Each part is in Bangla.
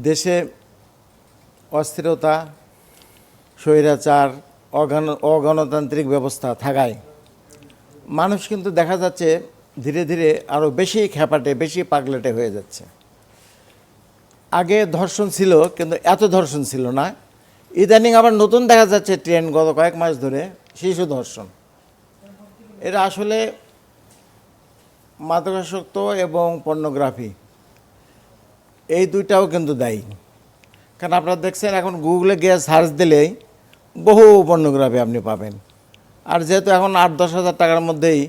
দেশে অস্থিরতা, স্বৈরাচার, অগণতান্ত্রিক ব্যবস্থা থাকায় মানুষ কিন্তু দেখা যাচ্ছে ধীরে ধীরে আরও বেশি খ্যাপাটে, বেশি পাগলেটে হয়ে যাচ্ছে। আগে ধর্ষণ ছিল, কিন্তু এত ধর্ষণ ছিল না। ইদানিং আবার নতুন দেখা যাচ্ছে ট্রেন্ড গত কয়েক মাস ধরে শিশু ধর্ষণ। এটা আসলে মাদকাসক্ত এবং পর্নোগ্রাফি এই দুইটাও কিন্তু দায়ী। কারণ আপনারা দেখছেন এখন গুগলে গিয়ে সার্চ দিলেই বহু পর্নোগ্রাফি আপনি পাবেন। আর যেহেতু এখন 8-10 হাজার টাকার মধ্যেই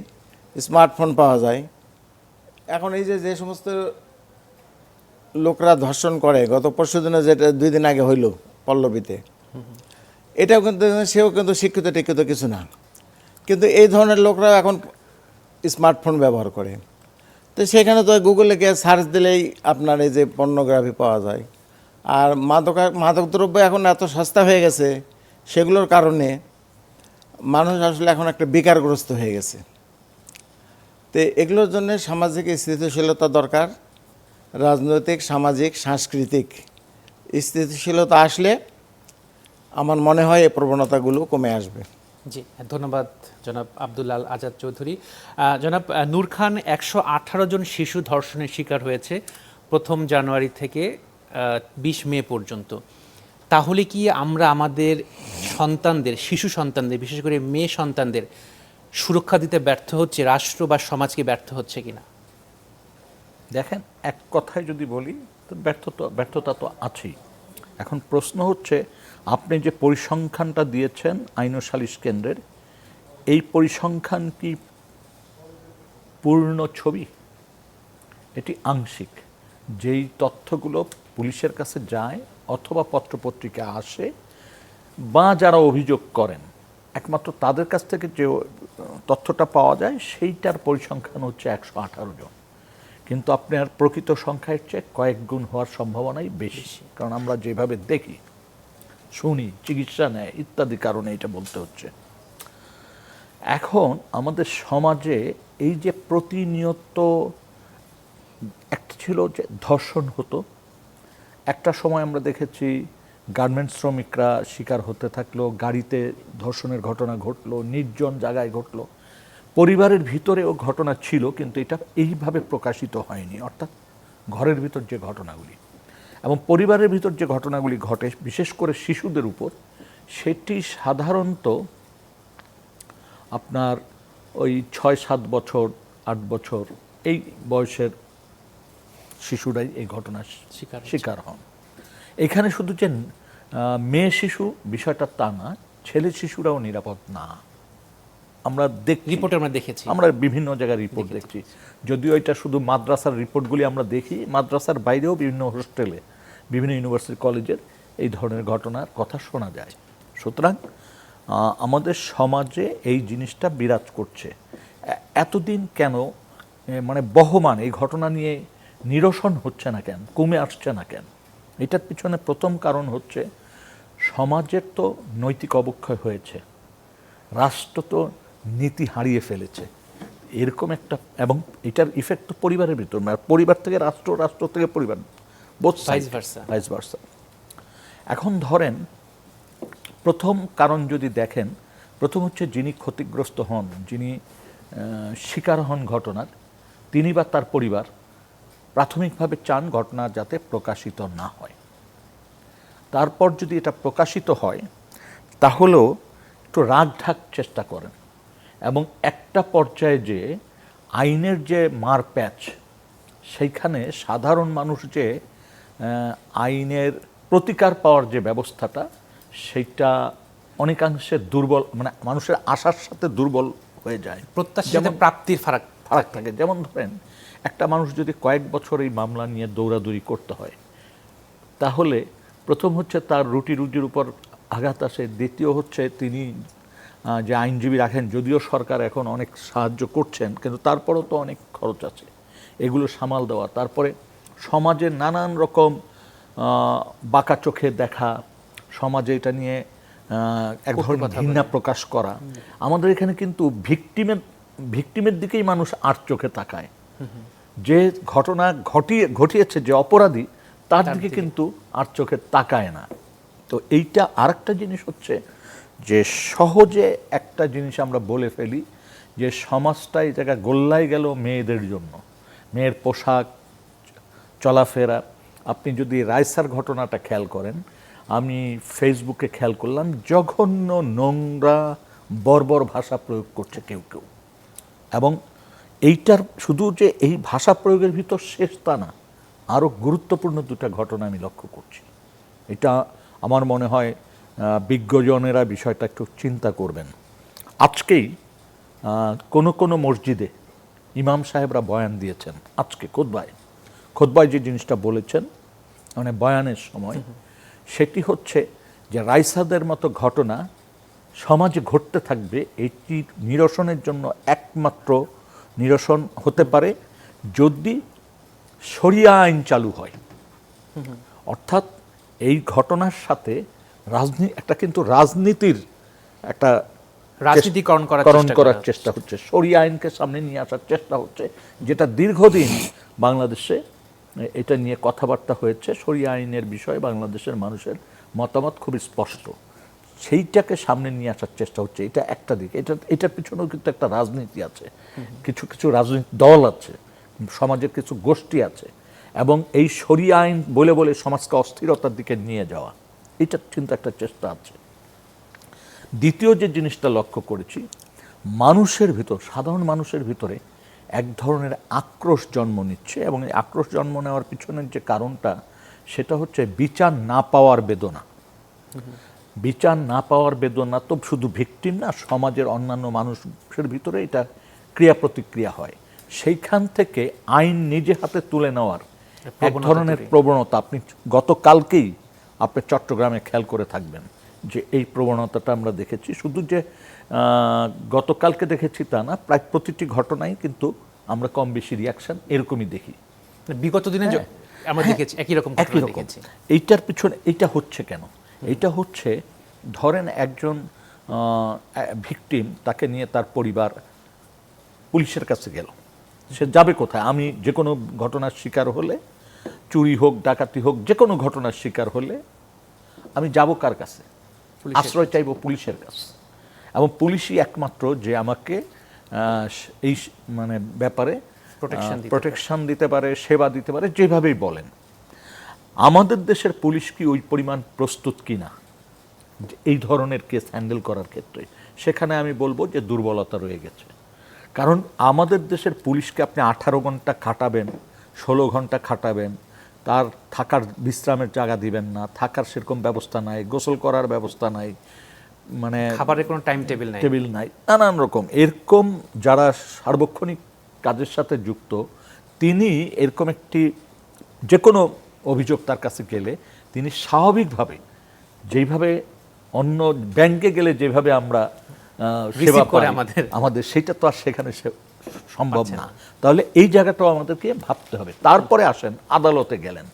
স্মার্টফোন পাওয়া যায়, এখন এই যে সমস্ত লোকরা ধর্ষণ করে, গত পরশু দিনে যেটা 2 দিন আগে হইল পল্লবীতে, এটাও কিন্তু সেও কিন্তু শিক্ষিত টিক্ষিত কিছু না, কিন্তু এই ধরনের লোকরা এখন স্মার্টফোন ব্যবহার করে। তো সেখানে তো গুগলে গিয়ে সার্চ দিলেই আপনার এই যে পর্নোগ্রাফি পাওয়া যায়। আর মাদকদ্রব্য এখন এত সস্তা হয়ে গেছে, সেগুলোর কারণে মানুষ আসলে এখন একটা বিকারগ্রস্ত হয়ে গেছে। তো এগুলোর জন্য সামাজিক স্থিতিশীলতা দরকার। রাজনৈতিক, সামাজিক, সাংস্কৃতিক স্থিতিশীলতা আসলে আমার মনে হয় এই প্রবণতাগুলো কমে আসবে। জি, ধন্যবাদ জনাব আব্দুল আল আজাদ চৌধুরী। জনাব নূর খান, 118 জন শিশু ধর্ষণের শিকার হয়েছে 1 জানুয়ারি থেকে 20 মে পর্যন্ত। তাহলে কি আমরা আমাদের সন্তানদের, শিশু সন্তানদের, বিশেষ করে মেয়ে সন্তানদের সুরক্ষা দিতে ব্যর্থ হচ্ছে, রাষ্ট্র বা সমাজকে ব্যর্থ হচ্ছে কিনা? দেখেন, এক কথায় যদি বলি তো ব্যর্থতা তো আছেই। এখন প্রশ্ন হচ্ছে, আপনি যে পরিসংখ্যানটা দিয়েছেন আইন ও সালিশ কেন্দ্রের, এই পরিসংখ্যান কি পূর্ণ ছবি? এটি আংশিক। যেই তথ্যগুলো পুলিশের কাছে যায় অথবা পত্রপত্রিকা আসে বা যারা অভিযোগ করেন, একমাত্র তাদের কাছ থেকে যে তথ্যটা পাওয়া যায় সেইটার পরিসংখ্যান হচ্ছে 118 জন। কিন্তু আপনার প্রকৃত সংখ্যার চেয়ে কয়েক গুণ হওয়ার সম্ভাবনাই বেশি। কারণ আমরা যেভাবে দেখি, শুনি, চিকিৎসা নেয় ইত্যাদি কারণে এটা বলতে হচ্ছে। এখন আমাদের সমাজে এই যে প্রতিনিয়ত একটা ছিল যে ধর্ষণ হতো, একটা সময় আমরা দেখেছি গার্মেন্টস শ্রমিকরা শিকার হতে থাকলো, গাড়িতে ধর্ষণের ঘটনা ঘটলো, নির্জন জায়গায় ঘটলো, পরিবারের ভিতরেও ঘটনা ছিল, কিন্তু এটা এইভাবে প্রকাশিত হয়নি। অর্থাৎ ঘরের ভিতর যে ঘটনাগুলি এবং পরিবারের ভিতর যে ঘটনাগুলি ঘটে, বিশেষ করে শিশুদের উপর, সেটি সাধারণত আপনার ওই 6-7 বছর, 8 বছর এই বয়সের শিশুরাই এই ঘটনার শিকার হন। এখানে শুধু যে মেয়ে শিশু বিষয়টা তা না, ছেলে শিশুরাও নিরাপদ না। আমরা রিপোর্টে আমরা দেখেছি, আমরা বিভিন্ন জায়গায় রিপোর্ট দেখছি। যদিও এটা শুধু মাদ্রাসার রিপোর্টগুলি আমরা দেখি, মাদ্রাসার বাইরেও বিভিন্ন হোস্টেলে, বিভিন্ন ইউনিভার্সিটি কলেজের এই ধরনের ঘটনার কথা শোনা যায়। সুতরাং আমাদের সমাজে এই জিনিসটা বিরাজ করছে। এতদিন কেন মানে বহমান এই ঘটনা নিয়ে নিরসন হচ্ছে না কেন, কমে আসছে না কেন? এটার পিছনে প্রথম কারণ হচ্ছে সমাজের তো নৈতিক অবক্ষয় হয়েছে, রাষ্ট্র তো নীতি হারিয়ে ফেলেছে, এরকম একটা। এবং এটার ইফেক্ট তো পরিবারের ভিতর, পরিবার থেকে রাষ্ট্র, রাষ্ট্র থেকে পরিবার, বোথ সাইড, ভাইস ভার্সা। এখন ধরেন, প্রথম কারণ যদি দেখেন, প্রথম হচ্ছে যিনি ক্ষতিগ্রস্ত হন, যিনি শিকার হন ঘটনার, তিনি বা তার পরিবার প্রাথমিকভাবে চান ঘটনা যাতে প্রকাশিত না হয়। তারপর যদি এটা প্রকাশিত হয় তাহলেও একটু রাগ ঢাক চেষ্টা করেন, এবং একটা পর্যায়ে যে আইনের যে মারপ্যাচ, সেইখানে সাধারণ মানুষ যে আইনের প্রতিকার পাওয়ার যে ব্যবস্থাটা, সেইটা অনেকাংশে দুর্বল, মানে মানুষের আশার সাথে দুর্বল হয়ে যায়, প্রত্যাশিত প্রাপ্তির ফারাক থাকে। যেমন ধরেন, একটা মানুষ যদি কয়েক বছর এই মামলা নিয়ে দৌড়াদৌড়ি করতে হয়, তাহলে প্রথম হচ্ছে তার রুটির উপর আঘাত আসে, দ্বিতীয় হচ্ছে তিনি যে আইনজীবী রাখেন, যদিও সরকার এখন অনেক সাহায্য করছেন, কিন্তু তারপরও তো অনেক খরচ আছে এগুলো সামাল দেওয়া। তারপরে সমাজের নানান রকম বাঁকা চোখে দেখা, সমাজে এটা নিয়ে এক ধরনের ঘৃণা প্রকাশ করা। আমাদের এখানে কিন্তু ভিকটিমের দিকেই মানুষ আর চোখে তাকায়। যে ঘটনা ঘটিয়েছে, যে অপরাধী, তার দিকে কিন্তু আর চোখে তাকায় না। তো এইটা আরেকটা জিনিস হচ্ছে যে সহজে একটা জিনিস আমরা বলে ফেলি যে সমাজটা এই জায়গায় গোল্লায় গেল মেয়েদের জন্য, মেয়ের পোশাক, চলাফেরা। আপনি যদি রাইসার ঘটনাটা খেয়াল করেন, আমি ফেসবুকে খেয়াল করলাম জঘন্য নোংরা বর্বর ভাষা প্রয়োগ করছে কেউ কেউ। এবং এইটার শুধু যে এই ভাষা প্রয়োগের ভিতর শেষ তা না, আরও গুরুত্বপূর্ণ দুটো ঘটনা আমি লক্ষ্য করছি। এটা আমার মনে হয় বিজ্ঞজনেরা বিষয়টা একটু চিন্তা করবেন। আজকেই কোনো মসজিদে ইমাম সাহেবরা বয়ান দিয়েছেন, আজকে খোতবায় যে জিনিসটা বলেছেন মানে বয়ানের সময়, সেটি হচ্ছে যে রাইসাদের মতো ঘটনা সমাজে ঘটতে থাকবে। এটি নিরসনের জন্য একমাত্র নিরসন হতে পারে যদি শরিয়া আইন চালু হয়। অর্থাৎ এই ঘটনার সাথে একটা কিন্তু রাজনীতির একটা রাজনীতিকরণ করার চেষ্টা হচ্ছে, শরিয়া আইনকে সামনে নিয়ে আসার চেষ্টা হচ্ছে, যেটা দীর্ঘদিন বাংলাদেশে এটা নিয়ে কথাবার্তা হয়েছে। শরিয়া আইনের বিষয়ে বাংলাদেশের মানুষের মতামত খুবই স্পষ্ট, সেইটাকে সামনে নিয়ে আসার চেষ্টা হচ্ছে। এটা একটা দিক। এটার পিছনেও কিন্তু একটা রাজনীতি আছে, কিছু রাজনৈতিক দল আছে, সমাজের কিছু গোষ্ঠী আছে, এবং এই শরিয়া আইন বলে বলে সমাজকে অস্থিরতার দিকে নিয়ে যাওয়া, এটা কিন্তু একটা চেষ্টা আছে। দ্বিতীয় যে জিনিসটা লক্ষ্য করেছি, মানুষের ভিতর, সাধারণ মানুষের ভিতরে এক ধরনের আক্রোশ জন্ম নিচ্ছে, এবং এই আক্রোশ জন্ম নেওয়ার পিছনের যে কারণটা সেটা হচ্ছে বিচার না পাওয়ার বেদনা। বিচার না পাওয়ার বেদনা তো শুধু ভিকটিম না, সমাজের অন্যান্য মানুষের ভিতরে এটা ক্রিয়া প্রতিক্রিয়া হয়। সেইখান থেকে আইন নিজে হাতে তুলে নেওয়ার এক ধরনের প্রবণতা আপনি গতকালকেই আপনি চট্টগ্রামে খেয়াল করে থাকবেন যে এই প্রবণতাটা আমরা দেখেছি। শুধু যে গতকালকে দেখেছি তা না, প্রায় প্রতিটি ঘটনায় কিন্তু আমরা কম বেশি রিয়াকশন এরকমই দেখি। বিগত দিনে আমরা দেখেছি একই রকম। এইটার পিছনে এইটা হচ্ছে কেন? এইটা হচ্ছে ধরেন একজন ভিকটিম, তাকে নিয়ে তার পরিবার পুলিশের কাছে গেল, সে যাবে কোথায়? আমি যে কোনো ঘটনার শিকার হলে, চুরি হোক ডাকাতি হোক, যে কোনো ঘটনার শিকার হলে আমি যাব কার কাছে? আশ্রয় চাইব পুলিশের কাছে। এবং পুলিশই একমাত্র যে আমাকে এই মানে ব্যাপারে প্রোটেকশন দিতে পারে, সেবা দিতে পারে, যেভাবেই বলেন। আমাদের দেশের পুলিশ কি ওই পরিমাণ প্রস্তুত কিনা এই ধরনের কেস হ্যান্ডেল করার ক্ষেত্রে? সেখানে আমি বলবো যে দুর্বলতা রয়ে গেছে। কারণ আমাদের দেশের পুলিশকে আপনি 18 ঘন্টা খাটাবেন, 16 ঘন্টা খাটাবেন, তার থাকার বিশ্রামের জায়গা দিবেন না, থাকার সেরকম ব্যবস্থা নাই, গোসল করার ব্যবস্থা নাই, মানে খাবারের কোনো টাইম টেবিল নাই, নানান রকম এরকম যারা সার্বক্ষণিক কাজের সাথে যুক্ত, তিনি এরকম একটি যে কোনো অভিযোগ তার কাছে গেলে তিনি স্বাভাবিকভাবে, যেইভাবে অন্য ব্যাংকে গেলে যেভাবে আমরা সেবা পাই আমাদের, সেটা তো আর সেখানে সম্ভব না। তাহলে এই জায়গাটাও আমাদেরকে ভাবতে হবে। তারপরে আসেন আদালতে গেলেন,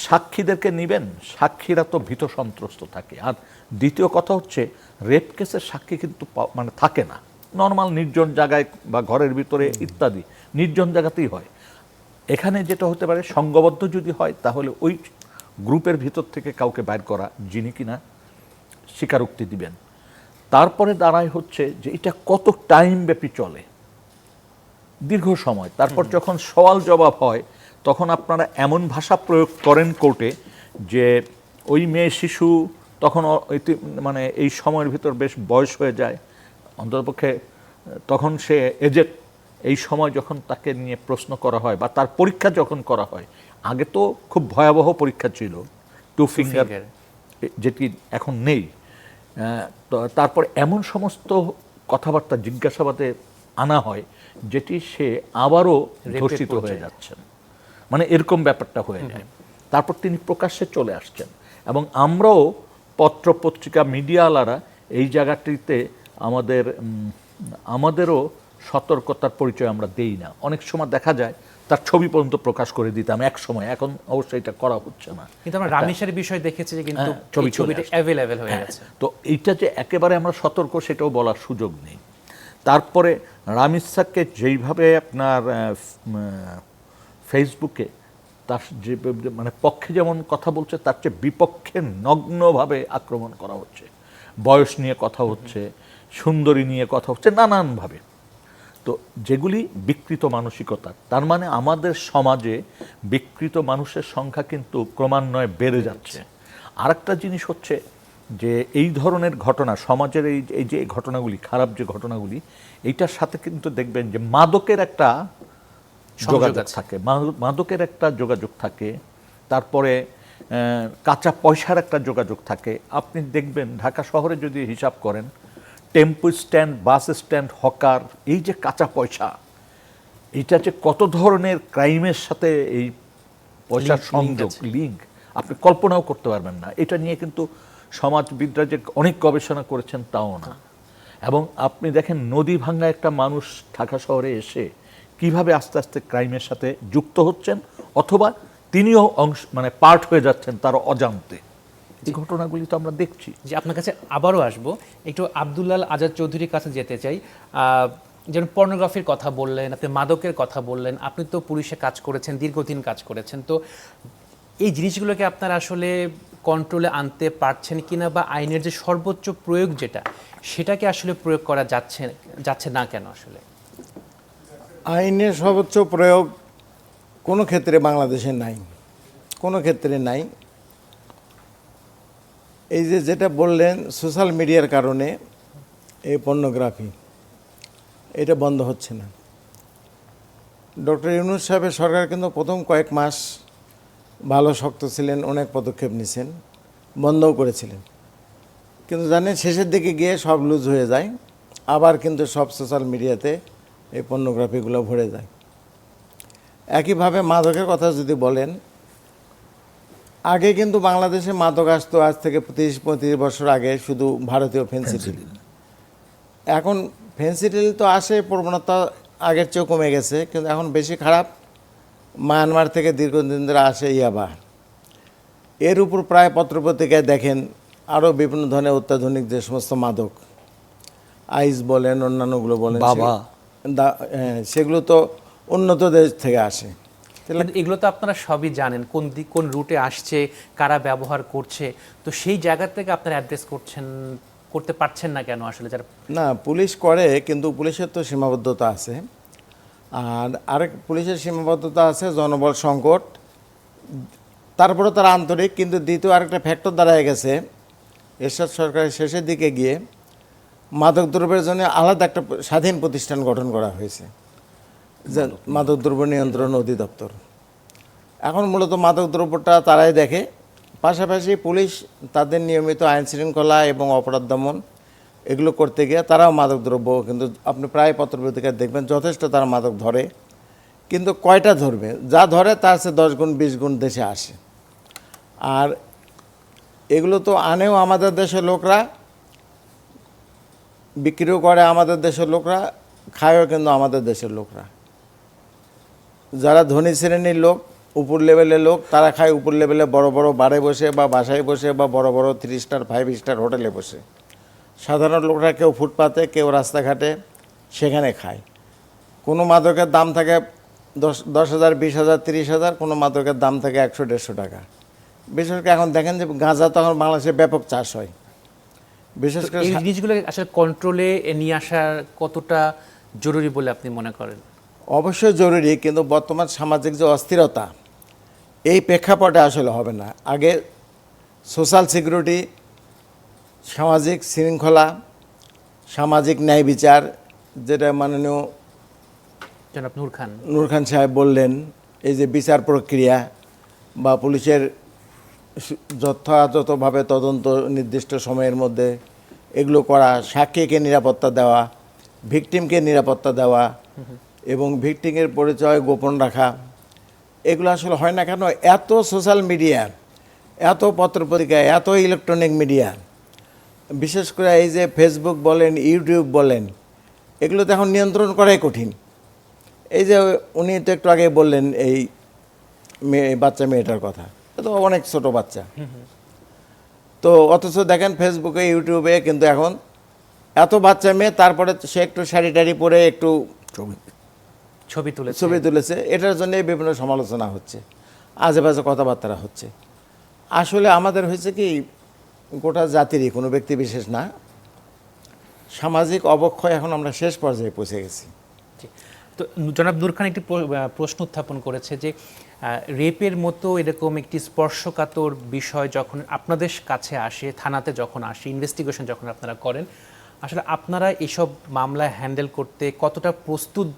সাক্ষীদেরকে নিবেন, সাক্ষীরা তো ভীত সন্ত্রস্ত থাকে। আর দ্বিতীয় কথা হচ্ছে রেপ কেসের সাক্ষী কিন্তু মানে থাকে না, নর্মাল নির্জন জায়গায় বা ঘরের ভিতরে ইত্যাদি নির্জন জায়গাতেই হয়। এখানে যেটা হতে পারে সংঘবদ্ধ যদি হয়, তাহলে ওই গ্রুপের ভিতর থেকে কাউকে বাইর করা যিনি কিনা স্বীকারোক্তি দিবেন। তারপরে দাঁড়ায় হচ্ছে যে এটা কত টাইম ব্যাপী চলে, দীর্ঘ সময়। তারপর যখন সওয়াল জবাব হয়, তখন আপনারা এমন ভাষা প্রয়োগ করেন কোর্টে যে ওই মেয়ে শিশু তখন মানে এই সময়ের ভিতর বেশ বয়স হয়ে যায়, অন্ততপক্ষে তখন সে এজেড। এই সময় যখন তাকে নিয়ে প্রশ্ন করা হয় বা তার পরীক্ষা যখন করা হয়, আগে তো খুব ভয়াবহ পরীক্ষা ছিল, 2 ফিঙ্গার, যেটি এখন নেই। তারপর এমন সমস্ত কথাবার্তা জিজ্ঞাসাবাদে আনা হয় যেটি সে আবারও ধর্ষিত হয়ে যাচ্ছেন, মানে এরকম ব্যাপারটা হয়ে যায়। তারপর তিনি প্রকাশ্যে চলে আসছেন, এবং আমরাও পত্র পত্রিকা মিডিয়াওয়ালারা এই জায়গাটিতে আমাদেরও সতর্কতার পরিচয় আমরা দেই না। অনেক সময় দেখা যায় তার ছবি পর্যন্ত প্রকাশ করে দিতাম এক সময়, এখন অবশ্যই এটা করা হচ্ছে না। কিন্তু আমরা রামেশের বিষয় দেখেছি যে কিন্তু ছবিটা অ্যাভেলেবল হয়ে গেছে। তো এইটা যে একেবারে আমরা সতর্ক সেটাও বলার সুযোগ নেই। তারপরে রামিজ স্যারকে যেইভাবে আপনার ফেসবুকে তার যে মানে পক্ষে যেমন কথা বলছে তার চেয়ে বিপক্ষে নগ্নভাবে আক্রমণ করা হচ্ছে, বয়স নিয়ে কথা হচ্ছে, সুন্দরী নিয়ে কথা হচ্ছে, নানানভাবে। তো যেগুলি বিকৃত মানসিকতা, তার মানে আমাদের সমাজে বিকৃত মানুষের সংখ্যা কিন্তু ক্রমান্বয়ে বেড়ে যাচ্ছে। আরেকটা জিনিস হচ্ছে যে এই ধরনের ঘটনা সমাজের এই যে ঘটনাগুলি, খারাপ যে ঘটনাগুলি, এইটার সাথে কিন্তু দেখবেন যে মাদকের একটা যোগাযোগ থাকে, মাদকের একটা যোগাযোগ থাকে, তারপরে কাঁচা পয়সার একটা যোগাযোগ থাকে। আপনি দেখবেন ঢাকা শহরে যদি হিসাব করেন, tempo stand, bus stand, hawker, এই যে কাঁচা পয়সা, এটা যে কত ধরনের ক্রাইমের সাথে এই পয়সার সংযোগ, লিঙ্ক আপনি কল্পনাও করতে পারবেন না। এটা নিয়ে কিন্তু সমাজবিদরা যে অনেক গবেষণা করেছেন তাও না। এবং আপনি দেখেন নদী ভাঙ্গা একটা মানুষ ঢাকা শহরে এসে কিভাবে আস্তে আস্তে ক্রাইমের সাথে যুক্ত হচ্ছেন, অথবা তিনিও মানে পার্ট হয়ে যাচ্ছেন তার অজান্তে। এই ঘটনাগুলি তো আমরা দেখছি। যে আপনার কাছে আবারও আসবো, একটু আব্দুল্লাল আজাদ চৌধুরীর কাছে যেতে চাই। যেমন পর্নোগ্রাফির কথা বললেন, আপনি মাদকের কথা বললেন, আপনি তো পুলিশে কাজ করেছেন, দীর্ঘদিন কাজ করেছেন, তো এই জিনিসগুলোকে আপনারা আসলে কন্ট্রোলে আনতে পারছেন কিনা, বা আইনের যে সর্বোচ্চ প্রয়োগ যেটা, সেটাকে আসলে প্রয়োগ করা যাচ্ছে না কেন আসলে? আইনের সর্বোচ্চ প্রয়োগ কোনো ক্ষেত্রে বাংলাদেশে নাই, কোনো ক্ষেত্রে নাই। এই যে যেটা বললেন সোশ্যাল মিডিয়ার কারণে এই পর্নোগ্রাফি, এটা বন্ধ হচ্ছে না। ডক্টর ইউনূস সাহেবের সরকার কিন্তু প্রথম কয়েক মাস ভালো শক্ত ছিলেন, অনেক পদক্ষেপ নিয়েছেন, বন্ধও করেছিলেন। কিন্তু জানেন শেষের দিকে গিয়ে সব লুজ হয়ে যায়, আবার কিন্তু সব সোশ্যাল মিডিয়াতে এই পর্নোগ্রাফিগুলো ভরে যায়। একইভাবে মাদকের কথা যদি বলেন, আগে কিন্তু বাংলাদেশে মাদক আসতো আজ থেকে 30-35 বছর আগে শুধু ভারতীয় ফেন্সিডিল। এখন ফেন্সিডিল তো আসে, প্রবণতা আগের চেয়েও কমে গেছে, কিন্তু এখন বেশি খারাপ মায়ানমার থেকে দীর্ঘদিন ধরে আসে ইয়াবা। এর উপর প্রায় পত্রপত্রিকায় দেখেন আরও বিভিন্ন ধরনের অত্যাধুনিক যে সমস্ত মাদক, আইস বলেন, অন্যান্যগুলো বলেন, সেগুলো তো উন্নত দেশ থেকে আসে। কিন্তু এগুলো তো আপনারা সবই জানেন, কোন রুটে আসছে, কারা ব্যবহার করছে, তো সেই জায়গা থেকে আপনারা অ্যাড্রেস করতে পারছেন না কেন আসলে? যারা না, পুলিশ করে, কিন্তু পুলিশের তো সীমাবদ্ধতা আছে। আর আরেক পুলিশের সীমাবদ্ধতা আছে জনবল সংকট, তারপরে তারা আন্তরিক। কিন্তু দ্বিতীয় আরেকটা ফ্যাক্টর দাঁড়ায় গেছে, এরশাদ সরকারের শেষের দিকে গিয়ে মাদক দ্রব্যের জন্য আলাদা একটা স্বাধীন প্রতিষ্ঠান গঠন করা হয়েছে, মাদকদ্রব্য নিয়ন্ত্রণ অধিদপ্তর। এখন মূলত মাদকদ্রব্যটা তারাই দেখে, পাশাপাশি পুলিশ তাদের নিয়মিত আইন শৃঙ্খলা এবং অপরাধ দমন এগুলো করতে গিয়ে তারাও মাদকদ্রব্য, কিন্তু আপনি প্রায় পত্রপত্রিকায় দেখবেন যথেষ্ট তারা মাদক ধরে, কিন্তু কয়টা ধরবে? যা ধরে তার চেয়ে 10 গুণ 20 গুণ দেশে আসে। আর এগুলো তো আনেও আমাদের দেশের লোকরা, বিক্রিও করে আমাদের দেশের লোকরা, খায়ও কিন্তু আমাদের দেশের লোকরা। যারা ধনী শ্রেণীর লোক, উপর লেভেলের লোক, তারা খায় উপর লেভেলে বড় বড় বারে বসে বা বাসায় বসে বা বড় বড় 3 স্টার 5 স্টার হোটেলে বসে। সাধারণ লোকরা কেউ ফুটপাতে, কেউ রাস্তাঘাটে, সেখানে খায়। কোনো মাদকের দাম থাকে 10,000, 20,000, 30,000, কোনো মাদকের দাম থাকে 100-150 টাকা। বিশেষ করে এখন দেখেন যে গাঁজা তো এখন বাংলাদেশে ব্যাপক চাষ হয়। বিশেষ করে এই জিনিসগুলো আসলে কন্ট্রোলে নিয়ে আসা কতটা জরুরি বলে আপনি মনে করেন? অবশ্যই জরুরি, কিন্তু বর্তমান সামাজিক যে অস্থিরতা, এই প্রেক্ষাপটে আসলে হবে না। আগে সোশ্যাল সিকিউরিটি, সামাজিক শৃঙ্খলা, সামাজিক ন্যায় বিচার, যেটা মাননীয় জনাব নূর খান সাহেব বললেন, এই যে বিচার প্রক্রিয়া বা পুলিশের যথাযথভাবে তদন্ত নির্দিষ্ট সময়ের মধ্যে এগুলো করা, সাক্ষীকে নিরাপত্তা দেওয়া, ভিকটিমকে নিরাপত্তা দেওয়া এবং ভিকটিমের পরিচয় গোপন রাখা, এগুলো আসলে হয় না কেন? এত সোশ্যাল মিডিয়া, এত পত্রপত্রিকা, এত ইলেকট্রনিক মিডিয়া, বিশেষ করে এই যে ফেসবুক বলেন, ইউটিউব বলেন, এগুলো তো এখন নিয়ন্ত্রণ করাই কঠিন। এই যে উনি তো একটু আগে বললেন এই বাচ্চা মেয়েটার কথা, তো অনেক ছোট বাচ্চা, তো অথচ দেখেন ফেসবুকে, ইউটিউবে কিন্তু এখন এত বাচ্চা মেয়ে, তারপরে সে একটু শাড়ি টাড়ি পরে একটু ছবি তুলেছে, এটার জন্য বিভিন্ন সমালোচনা হচ্ছে। আজে বাজে কথাবার্তা হচ্ছে। আসলে আমাদের হয়েছে কি, গোটা জাতিরই, কোনো ব্যক্তি বিশেষ না, সামাজিক অবক্ষয় এখন আমরা শেষ পর্যায়ে পৌঁছে গেছি। জি। তো জনাব নূর খান একটি প্রশ্ন উত্থাপন করেছে যে রেপের মতো এরকম একটি স্পর্শকাতর বিষয় যখন আপনাদের কাছে আসে, থানাতে যখন আসে, ইনভেস্টিগেশন যখন আপনারা করেন, আসলে আপনারা এসব মামলা হ্যান্ডেল করতে কতটা প্রস্তুত,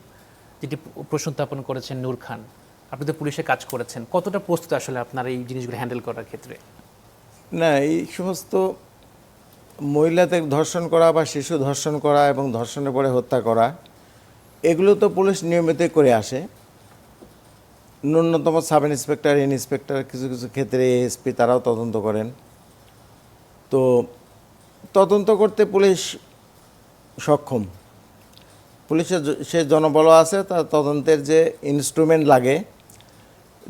যেটি প্রশ্ন উত্থাপন করেছেন নূর খান, আপনি তো পুলিশে কাজ করেছেন, কতটা প্রস্তুত আসলে আপনারা এই জিনিসগুলো হ্যান্ডেল করার ক্ষেত্রে? না, এই সমস্ত মহিলাদের ধর্ষণ করা বা শিশু ধর্ষণ করা এবং ধর্ষণের পরে হত্যা করা, এগুলো তো পুলিশ নিয়মিতই করে আসে। ন্যূনতম সাব ইন্সপেক্টর, ইন্সপেক্টর, কিছু কিছু ক্ষেত্রে এএসপি তারাও তদন্ত করেন। তো তদন্ত করতে পুলিশ সক্ষম। পুলিশের সে জনবল আছে, তার তদন্তের যে ইনস্ট্রুমেন্ট লাগে,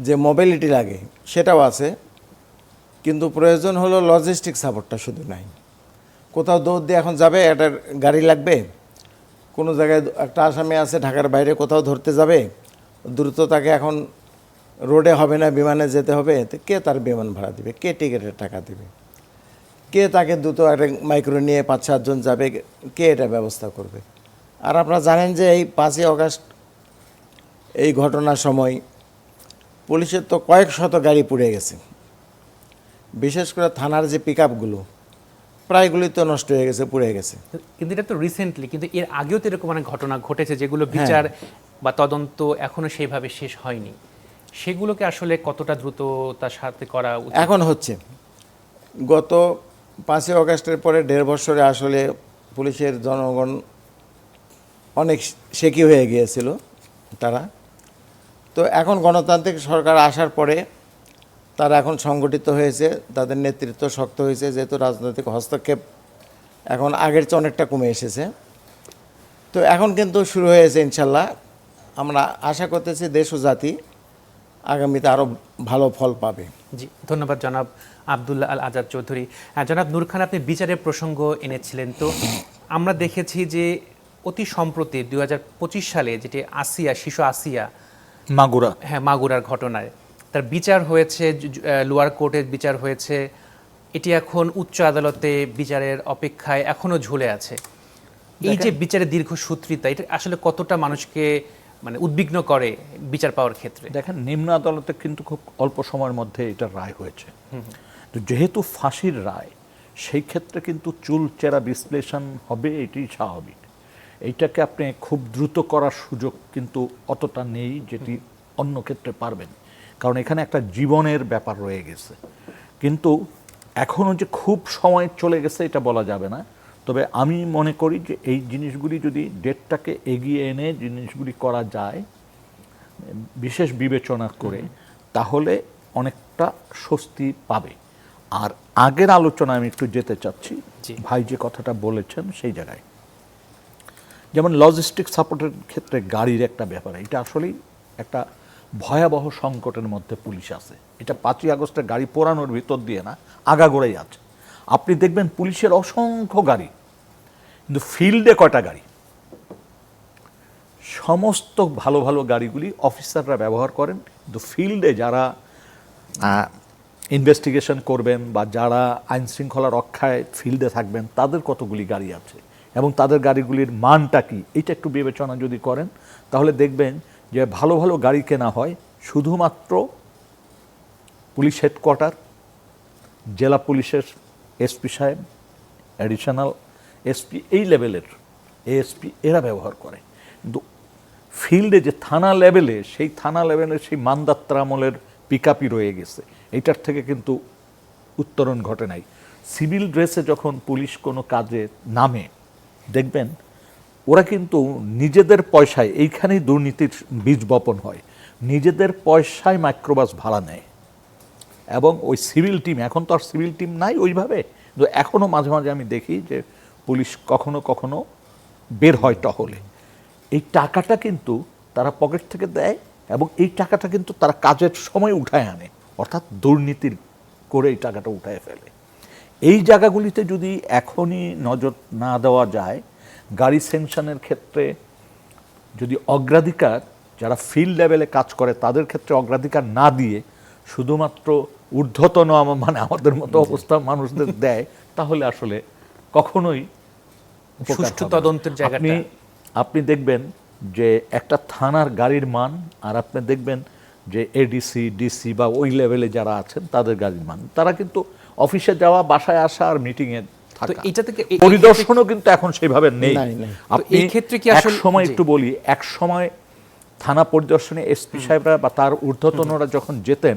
যে মোবিলিটি লাগে, সেটাও আছে। কিন্তু প্রয়োজন হলো লজিস্টিক সাপোর্টটা শুধু নাই। কোথাও দৌড় দিয়ে এখন যাবে, একটা গাড়ি লাগবে, কোনো জায়গায় একটা আসামি আছে ঢাকার বাইরে কোথাও ধরতে যাবে, দ্রুত তাকে এখন রোডে হবে না, বিমানে যেতে হবে, তো কে তার বিমান ভাড়া দিবে, কে টিকিটের টাকা দেবে, কে তাকে দ্রুত একটা মাইক্রো নিয়ে 5-7 জন যাবে, কে এটা ব্যবস্থা করবে? আর আপনারা জানেন যে এই 5ই আগস্ট এই ঘটনার সময় পুলিশের তো কয়েক শত গাড়ি পুড়ে গেছে। বিশেষ করে থানার যে পিক আপগুলো প্রায়গুলি তো নষ্ট হয়ে গেছে, পুড়ে গেছে। কিন্তু এটা তো রিসেন্টলি, কিন্তু এর আগেও তো এরকম অনেক ঘটনা ঘটেছে যেগুলো বিচার বা তদন্ত এখনো সেইভাবে শেষ হয়নি। সেগুলোকে আসলে কতটা দ্রুততার সাথে করা উচিত? এখন হচ্ছে, গত 5ই আগস্টের পরে 1.5 বছরে আসলে পুলিশের জনগণ অনেক শেকি হয়ে গিয়েছিল তারা। তো এখন গণতান্ত্রিক সরকার আসার পরে তারা এখন সংগঠিত হয়েছে, তাদের নেতৃত্ব শক্ত হয়েছে, যেহেতু রাজনৈতিক হস্তক্ষেপ এখন আগের চেয়ে অনেকটা কমে এসেছে। তো এখন কিন্তু শুরু হয়েছে ইনশাল্লাহ। আমরা আশা করতেছি দেশ ও জাতি আগামীতে আরও ভালো ফল পাবে। জি, ধন্যবাদ জনাব আব্দুল্লাহ আল আজাদ চৌধুরী। জনাব নূর খান, আপনি বিচারের প্রসঙ্গ এনেছিলেন। তো আমরা দেখেছি যে অতি সম্প্রতি 2025 সালে যেটি আসিয়া, শিশু আসিয়া মাগুরা, হ্যাঁ, মাগুরার ঘটনায় তার বিচার হয়েছে, লোয়ার কোর্টের বিচার হয়েছে, এটি এখন উচ্চ আদালতে বিচারের অপেক্ষায় এখনো ঝুলে আছে। এই যে বিচারের দীর্ঘসূত্রিতা, এটা আসলে কতটা মানুষকে মানে উদ্বিগ্ন করে বিচার পাওয়ার ক্ষেত্রে? দেখেন নিম্ন আদালতে কিন্তু খুব অল্প সময়ের মধ্যে এটা রায় হয়েছে। তো যেহেতু ফাঁসির রায়, সেই ক্ষেত্রে কিন্তু চুলচেরা বিশ্লেষণ হবে, এটি স্বাভাবিক। এইটাকে আপনি খুব দ্রুত করার সুযোগ কিন্তু অতটা নেই যেটি অন্য ক্ষেত্রে পারবেন, কারণ এখানে একটা জীবনের ব্যাপার রয়ে গেছে। কিন্তু এখনও যে খুব সময় চলে গেছে এটা বলা যাবে না। তবে আমি মনে করি যে এই জিনিসগুলি যদি ডেটটাকে এগিয়ে এনে জিনিসগুলি করা যায় বিশেষ বিবেচনা করে, তাহলে অনেকটা স্বস্তি পাবে। আর আগের আলোচনায় আমি একটু যেতে চাচ্ছি, ভাই যে কথাটা বলেছেন সেই জায়গায়, যেমন লজিস্টিক সাপোর্টের ক্ষেত্রে গাড়ির একটা ব্যাপার, এটা আসলেই একটা ভয়াবহ সংকটের মধ্যে পুলিশ আছে। এটা 5ই আগস্টের গাড়ি পোড়ানোর ভিতর দিয়ে না, আগাগোড়াই আছে। আপনি দেখবেন পুলিশের অসংখ্য গাড়ি, কিন্তু ফিল্ডে কয়টা গাড়ি? সমস্ত ভালো ভালো গাড়িগুলি অফিসাররা ব্যবহার করেন, কিন্তু ফিল্ডে যারা ইনভেস্টিগেশন করবেন বা যারা আইন শৃঙ্খলা রক্ষায় ফিল্ডে থাকবেন, তাদের কতগুলি গাড়ি আছে এবং তাদের গাড়িগুলির মানটা কি, এটা একটু বিবেচনা যদি করেন, তাহলে দেখবেন যে ভালো ভালো গাড়ি কেনা হয় শুধুমাত্র পুলিশ হেডকোয়ার্টার, জেলা পুলিশের এসপি সাহেব, অ্যাডিশনাল এসপি, এই লেভেলের এএসপি, এরা ব্যবহার করে। কিন্তু ফিল্ডে যে থানা লেভেলে, সেই থানা লেভেলের সেই মান্দাত্রা আমলের পিকআপই রয়ে গেছে। এইটার থেকে কিন্তু উত্তরণ ঘটে নাই। সিভিল ড্রেসে যখন পুলিশ কোনো কাজে নামে, দেখবেন ওরা কিন্তু নিজেদের পয়সায়, এইখানেই দুর্নীতির বীজ বপন হয়, নিজেদের পয়সায় মাইক্রোবাস ভাড়া নেয়। এবং ওই সিভিল টিম, এখন তো আর সিভিল টিম নাই ওইভাবে, কিন্তু এখনও মাঝে মাঝে আমি দেখি যে পুলিশ কখনো কখনো বের হয় টহলে। এই টাকাটা কিন্তু তারা পকেট থেকে দেয় এবং এই টাকাটা কিন্তু তারা কাজের সময় উঠায় আনে, অর্থাৎ দুর্নীতির করে এই টাকাটা উঠায় ফেলে। এই জায়গাগুলিতে যদি এখনই নজর না দেওয়া যায়, গাড়ি স্যাংশনের ক্ষেত্রে যদি অগ্রাধিকার যারা ফিল্ড লেভেলে কাজ করে তাদের ক্ষেত্রে অগ্রাধিকার না দিয়ে শুধুমাত্র ঊর্ধ্বতন মানে আমাদের মতো অবস্থা মানুষদের দেয়, তাহলে আসলে কখনোই উপকার সুষ্ঠু হবে না। তদন্তের জায়গাটা আপনি দেখবেন যে একটা থানার গাড়ির মান, আর আপনি দেখবেন যে এডিসি ডিসি বা ওই লেভেলে যারা আছেন তাদের গাড়ির মান, তারা কিন্তু অফিসে যাওয়া, বাসায় আসা আর মিটিংয়ে তো থাকা, এটা থেকে পরিদর্শনও কিন্তু এখন সেভাবে নেই। নাই, নাই। আপনি এই ক্ষেত্রে কি এক আসলে- সময় জি। একটু বলি, এক সময় থানা পরিদর্শনে এসপি সাহেবরা বা তার ঊর্ধ্বতনরা যখন যেতেন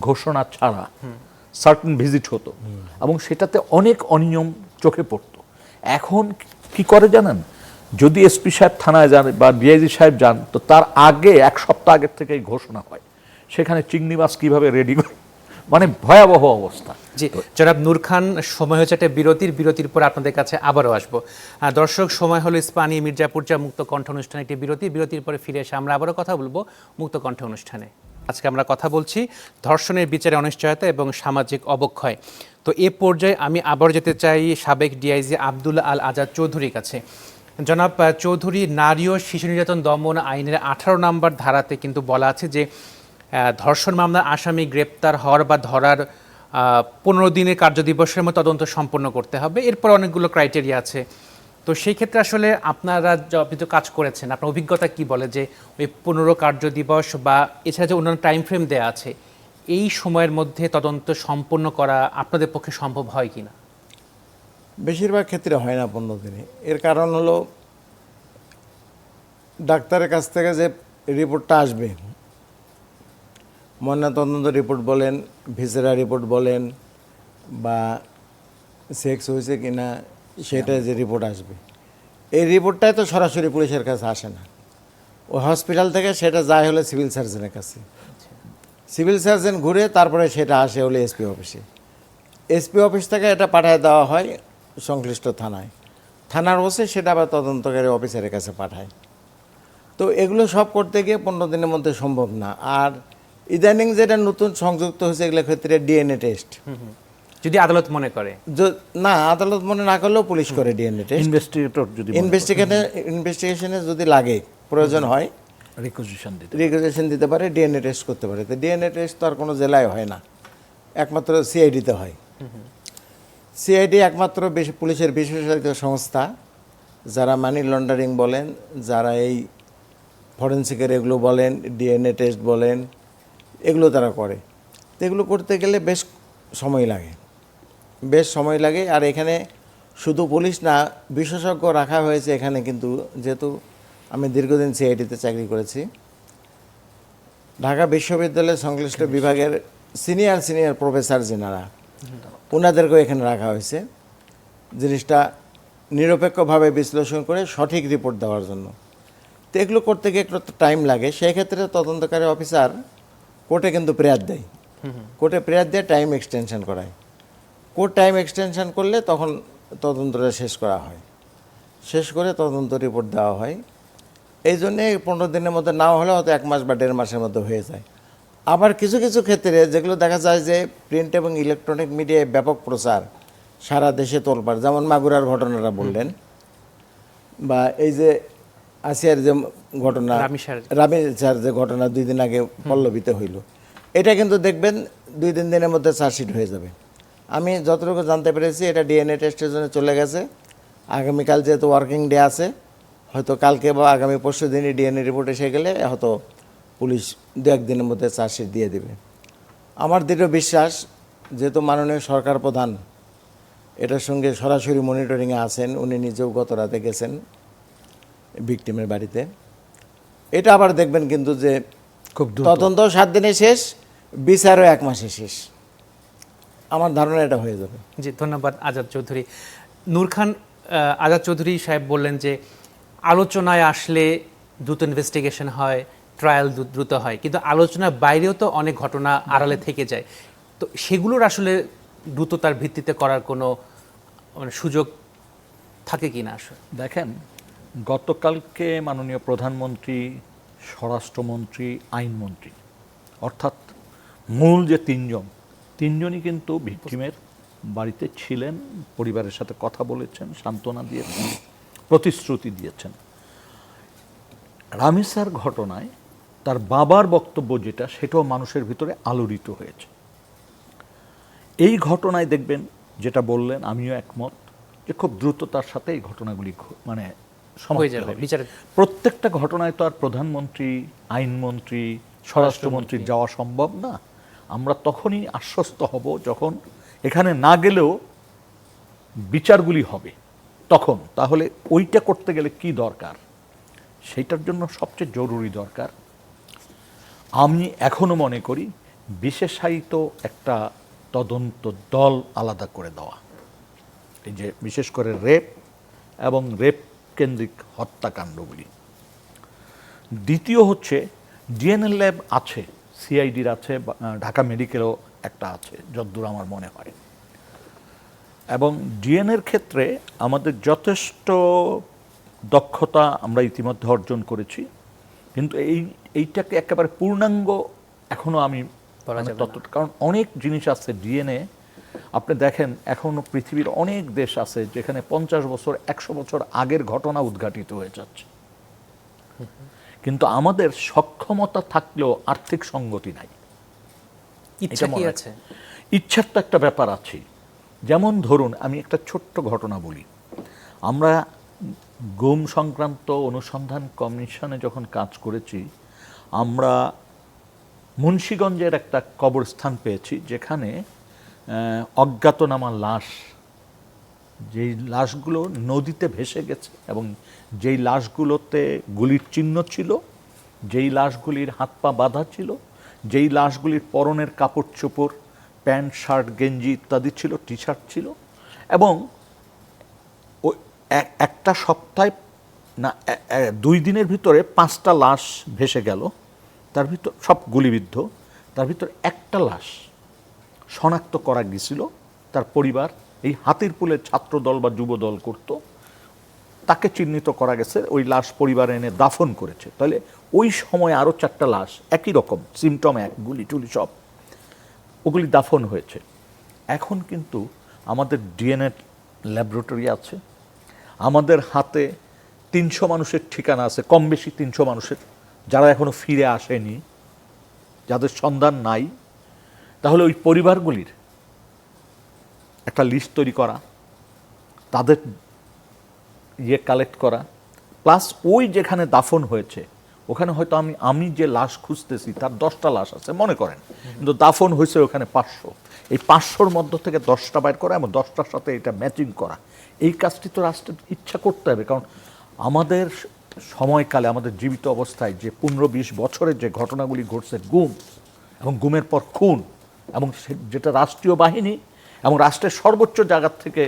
ঘোষণা ছাড়া, সার্টেন ভিজিট হতো এবং সেটাতে অনেক অনিয়ম চোখে পড়তো। এখন কি করে জানেন, যদি এসপি সাহেব থানায় যান বা ডিআইজি সাহেব যান, তো তার আগে এক সপ্তাহ আগের থেকেই ঘোষণা হয় সেখানে চিংড়ি মাছ কিভাবে রেডি করে, মানে ভয়াবহ অবস্থা। জি, জনাব নূর খান, সময় হচ্ছে একটা বিরতির পর আপনাদের কাছে আবারও আসবো। দর্শক, সময় হলো ইস্পাহানী মির্জাপুর চা মুক্ত কণ্ঠ অনুষ্ঠানে একটি বিরতির পরে ফিরে এসে আমরা আবারও কথা বলবো মুক্ত কণ্ঠ অনুষ্ঠানে। আজকে আমরা কথা বলছি ধর্ষণের বিচারে অনিশ্চয়তা এবং সামাজিক অবক্ষয়। তো এ পর্যায়ে আমি আবার যেতে চাই সাবেক ডিআইজি আব্দুল আল আজাদ চৌধুরীর কাছে। জনাব চৌধুরী, নারী ও শিশু নির্যাতন দমন আইনের 18 নম্বর ধারাতে কিন্তু বলা আছে যে ধর্ষণ মামলার আসামি গ্রেপ্তার হওয়ার বা ধরার 15 দিনের কার্যদিবসের মধ্যে তদন্ত সম্পন্ন করতে হবে। এরপর অনেকগুলো ক্রাইটেরিয়া আছে। তো সেই ক্ষেত্রে আসলে আপনারা আপনি তো কাজ করেছেন, আপনার অভিজ্ঞতা কি বলে যে ওই 15 কার্যদিবস বা এছাড়া যে অন্যান্য টাইম ফ্রেম দেওয়া আছে, এই সময়ের মধ্যে তদন্ত সম্পন্ন করা আপনাদের পক্ষে সম্ভব হয় কিনা? বেশিরভাগ ক্ষেত্রে হয় না 15 দিনে। এর কারণ হলো ডাক্তারের কাছ থেকে যে রিপোর্টটা আসবে, ময়নাতদন্ত রিপোর্ট বলেন, ভিসেরা রিপোর্ট বলেন, বা সেক্স হয়েছে কিনা সেটা যে রিপোর্ট আসবে, এই রিপোর্টটাই তো সরাসরি পুলিশের কাছে আসে না। ও হসপিটাল থেকে সেটা যায় হলে সিভিল সার্জনের কাছে, সিভিল সার্জন ঘুরে তারপরে সেটা আসে হলে এসপি অফিসে, এসপি অফিস থেকে এটা পাঠিয়ে দেওয়া হয় সংশ্লিষ্ট থানায়, থানার বসে সেটা আবার তদন্তকারী অফিসারের কাছে পাঠায়। তো এগুলো সব করতে গিয়ে 15 দিনের মধ্যে সম্ভব না। আর ইদানিং যেটা নতুন সংযুক্ত হয়েছে এগুলোর ক্ষেত্রে ডিএনএ টেস্ট, যদি আদালত মনে করে। না আদালত মনে না করলেও পুলিশ করে ডিএনএ টেস্ট। ইনভেস্টিগেটর যদি ইনভেস্টিগেশনে যদি লাগে, প্রয়োজন হয়, রিকুইজিশন দিতে পারে, ডিএনএ টেস্ট করতে পারে। তো ডিএনএ টেস্ট তো আর কোনো জেলায় হয় না, একমাত্র সিআইডিতে হয়। সিআইডি একমাত্র পুলিশের বিশেষায়িত সংস্থা, যারা মানি লন্ডারিং বলেন, যারা এই ফরেন্সিকের এগুলো বলেন, ডিএনএ টেস্ট বলেন, এগুলো তারা করে। তো এগুলো করতে গেলে বেশ সময় লাগে। আর এখানে শুধু পুলিশ না, বিশেষজ্ঞ রাখা হয়েছে এখানে। কিন্তু যেহেতু আমি দীর্ঘদিন সিআইডিতে চাকরি করেছি, ঢাকা বিশ্ববিদ্যালয়ের সংশ্লিষ্ট বিভাগের সিনিয়র প্রফেসর যেনারা, ওনাদেরকেও এখানে রাখা হয়েছে জিনিসটা নিরপেক্ষভাবে বিশ্লেষণ করে সঠিক রিপোর্ট দেওয়ার জন্য। তো এগুলো করতে গিয়ে একটু টাইম লাগে। সেই ক্ষেত্রে তদন্তকারী অফিসার কোর্টে কিন্তু প্রেয়ার দেয়, কোর্টে প্রেয়ার দিয়ে টাইম এক্সটেনশন করায়। কোর্ট টাইম এক্সটেনশন করলে তখন তদন্তটা শেষ করা হয়, শেষ করে তদন্ত রিপোর্ট দেওয়া হয়। এই জন্যে 15 দিনের মধ্যে নাও হলে হয়তো 1 মাস বা 1.5 মাসের মধ্যে হয়ে যায়। আবার কিছু কিছু ক্ষেত্রে যেগুলো দেখা যায় যে প্রিন্ট এবং ইলেকট্রনিক মিডিয়ায় ব্যাপক প্রচার, সারা দেশে তোলপাড়, যেমন মাগুরার ঘটনাটা বললেন, বা এই যে আসিয়ার যে ঘটনা, রামি স্যার যে ঘটনা 2 দিন আগে পল্লবীতে হইল, এটা কিন্তু দেখবেন 2-3 দিনের মধ্যে চার্জশিট হয়ে যাবে। আমি যতটুকু জানতে পেরেছি এটা ডিএনএ টেস্টের জন্য চলে গেছে। আগামীকাল যেহেতু ওয়ার্কিং ডে আছে, হয়তো কালকে বা আগামী পরশু দিনই ডিএনএ রিপোর্ট এসে গেলে হয়তো পুলিশ 2-1 দিনের মধ্যে চার্জশিট দিয়ে দেবে। আমার দৃঢ় বিশ্বাস, যেহেতু মাননীয় সরকার প্রধান এটার সঙ্গে সরাসরি মনিটরিংয়ে আছেন, উনি নিজেও গত রাতে গেছেন ভিকটিমের বাড়িতে, এটা আবার দেখবেন কিন্তু যে খুব তদন্ত 7 দিনে শেষ, বিচারও 1 মাসে শেষ। আমার ধারণা এটা হয়ে যাবে। জি, ধন্যবাদ আজাদ চৌধুরী। নূর খান, আজাদ চৌধুরী সাহেব বললেন যে আলোচনায় আসলে দ্রুত ইনভেস্টিগেশন হয়, ট্রায়াল দ্রুত হয়, কিন্তু আলোচনার বাইরেও তো অনেক ঘটনা আড়ালে থেকে যায়। তো সেগুলোর আসলে দ্রুততার ভিত্তিতে করার কোনো সুযোগ থাকে কি না? আসলে দেখেন, গতকালকে মাননীয় প্রধানমন্ত্রী, স্বরাষ্ট্রমন্ত্রী, আইনমন্ত্রী, অর্থাৎ মূল যে তিনজনই কিন্তু ভিকটিমের বাড়িতে ছিলেন, পরিবারের সাথে কথা বলেছেন, সান্ত্বনা দিয়েছেন, প্রতিশ্রুতি দিয়েছেন। রামিসার ঘটনায় তার বাবার বক্তব্য যেটা, সেটাও মানুষের ভিতরে আলোড়িত হয়েছে। এই ঘটনায় দেখবেন, যেটা বললেন আমিও একমত, যে খুব দ্রুততার সাথে এই ঘটনাগুলি মানে হয়ে সমাপ্ত যাবে হবে। বিচারে। প্রত্যেকটা ঘটনায় তো আর প্রধানমন্ত্রী, আইনমন্ত্রী, স্বরাষ্ট্রমন্ত্রী যাওয়া সম্ভব না। আমরা তখনই আশ্বস্ত হব যখন এখানে না গেলেও বিচারগুলি হবে তখন। তাহলে ওইটা করতে গেলে কি দরকার, সেইটার জন্য সবচেয়ে জরুরি দরকার, আমি এখনো মনে করি, বিশেষায়িত একটা তদন্ত দল আলাদা করে দেওয়া। এই যে বিশেষ করে রেপ এবং রেপ কেন্দ্রিক হত্যাকাণ্ডগুলি। দ্বিতীয় হচ্ছে, ডিএনএ ল্যাব আছে, সিআইডির আছে, ঢাকা মেডিকেলও একটা আছে যতদূর আমার মনে হয়। এবং ডিএনএর ক্ষেত্রে আমাদের যথেষ্ট দক্ষতা আমরা ইতিমধ্যে অর্জন করেছি, কিন্তু এইটাকে একেবারে পূর্ণাঙ্গ এখনো আমি বলা যাবে না। ততটা, কারণ অনেক জিনিস আছে ডিএনএ। আপনি দেখেন এখনো পৃথিবীর অনেক দেশ আছে যেখানে 50 বছর 100 বছর আগের ঘটনা উদ্ঘাটিত হয়ে যাচ্ছে, কিন্তু আমাদের সক্ষমতা থাকলেও আর্থিক সঙ্গতি নাই। ইচ্ছা এটা কি মনে আছে? ইচ্ছার তো একটা ব্যাপার আছে। যেমন ধরুন, আমি একটা ছোট্ট ঘটনা বলি। আমরা গুম সংক্রান্ত অনুসন্ধান কমিশনে যখন কাজ করেছি, আমরা মুন্সিগঞ্জের একটা কবরস্থান পেয়েছি যেখানে অজ্ঞাতনামা লাশ, যেই লাশগুলো নদীতে ভেসে গেছে এবং যেই লাশগুলোতে গুলির চিহ্ন ছিল, যেই লাশগুলির হাত পা বাঁধা ছিল, যেই লাশগুলির পরনের কাপড় চোপড়, প্যান্ট শার্ট গেঞ্জি ইত্যাদি ছিল, টি শার্ট ছিল, এবং ওই একটা সপ্তাহে না 2 দিনের ভিতরে 5টা লাশ ভেসে গেল, তার ভিতর সব গুলিবিদ্ধ, তার ভিতর একটা লাশ শনাক্ত করা গেছিল। তার পরিবার এই হাতিরপুলের ছাত্রদল বা যুবদল করত, তাকে চিহ্নিত করা গেছে, ওই লাশ পরিবার এনে দাফন করেছে। তাহলে ওই সময় আরও 4টা লাশ একই রকম, সিমটম এক, গুলি টুলি সব, ওগুলি দাফন হয়েছে। এখন কিন্তু আমাদের ডিএনএ ল্যাবরেটরি আছে, আমাদের হাতে 300 মানুষের ঠিকানা আছে, কম বেশি 300 মানুষের, যারা এখনো ফিরে আসেনি, যাদের সন্ধান নাই। তাহলে ওই পরিবারগুলির একটা লিস্ট তৈরি করা, তাদের কালেক্ট করা, প্লাস ওই যেখানে দাফন হয়েছে ওখানে হয়তো আমি যে লাশ খুঁজতেছি তার 10টা লাশ আছে মনে করেন, কিন্তু দাফন হয়েছে ওখানে 500। এই 500-র মধ্য থেকে 10টা বাইর করা এবং 10টার সাথে এটা ম্যাচিং করা, এই কাজটি তো রাষ্ট্রের ইচ্ছা করতে হবে। কারণ আমাদের সময়কালে, আমাদের জীবিত অবস্থায় যে 15-20 বছরের যে ঘটনাগুলি ঘটছে, গুম এবং গুমের পর খুন, এবং যেটা রাষ্ট্রীয় বাহিনী এবং রাষ্ট্রের সর্বোচ্চ জায়গা থেকে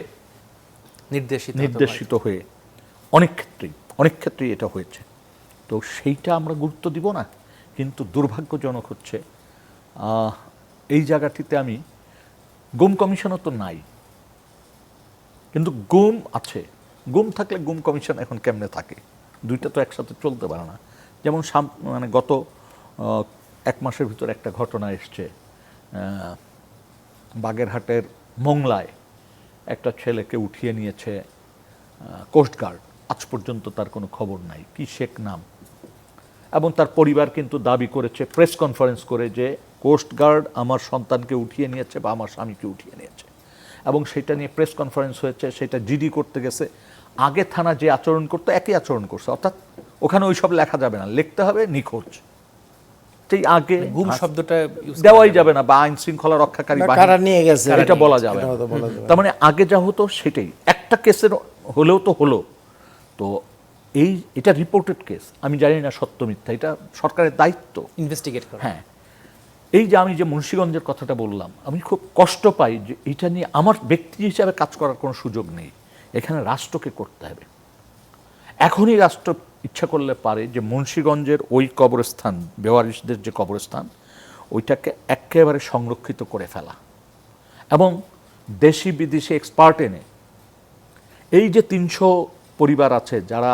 নির্দেশিত হয়ে অনেক ক্ষেত্রেই এটা হয়েছে। তো সেইটা আমরা গুরুত্ব দিব না। কিন্তু দুর্ভাগ্যজনক হচ্ছে এই জায়গাটিতে আমি, গুম কমিশনও তো নাই, কিন্তু গুম আছে। গুম থাকলে গুম কমিশন এখন কেমনে থাকে? দুইটা তো একসাথে চলতে পারে না। যেমন মানে গত 1 মাসের ভিতর একটা ঘটনা এসছে, বাগেরহাটের মোংলায় একটা ছেলেকে উঠিয়ে নিয়েছে কোস্টগার্ড। আজ পর্যন্ত তার কোনো খবর নাই, কি শেখ নাম। এবং তার পরিবার কিন্তু দাবি করেছে প্রেস কনফারেন্স করে যে কোস্টগার্ড আমার সন্তানকে উঠিয়ে নিয়েছে বা আমার স্বামীকে উঠিয়ে নিয়েছে, এবং সেটা নিয়ে প্রেস কনফারেন্স হয়েছে, সেটা জিডি করতে গেছে। আগে থানা যে আচরণ করতো একই আচরণ করছে, অর্থাৎ ওখানে ওই সব লেখা যাবে না, লিখতে হবে নিখোঁজ। সেই আগে গুম শব্দটা দেওয়াই যাবে না, বা আইন শৃঙ্খলা রক্ষাকারী কারা নিয়ে গেছে এটা বলা যাবে না। এটাও তো বলা যাবে না। তার মানে আগে যা হতো সেটাই, একটা কেসের হলেও তো হলো। তো এটা রিপোর্টেড কেস, আমি জানি না সত্য মিথ্যা, এটা সরকারের দায়িত্ব ইনভেস্টিগেট করা। হ্যাঁ, এই যে আমি যে মুন্সিগঞ্জের কথাটা বললাম, আমি খুব কষ্ট পাই যে এটা নিয়ে আমার ব্যক্তি হিসাবে কাজ করার কোনো সুযোগ নেই। এখানে রাষ্ট্রকে করতে হবে। এখনই রাষ্ট্র ইচ্ছা করলে পারে যে মুন্সিগঞ্জের ওই কবরস্থান, বেওয়ারিশদের যে কবরস্থান, ওইটাকে একেবারে সংরক্ষিত করে ফেলা, এবং দেশি বিদেশি এক্সপার্ট এনে এই যে 300 পরিবার আছে যারা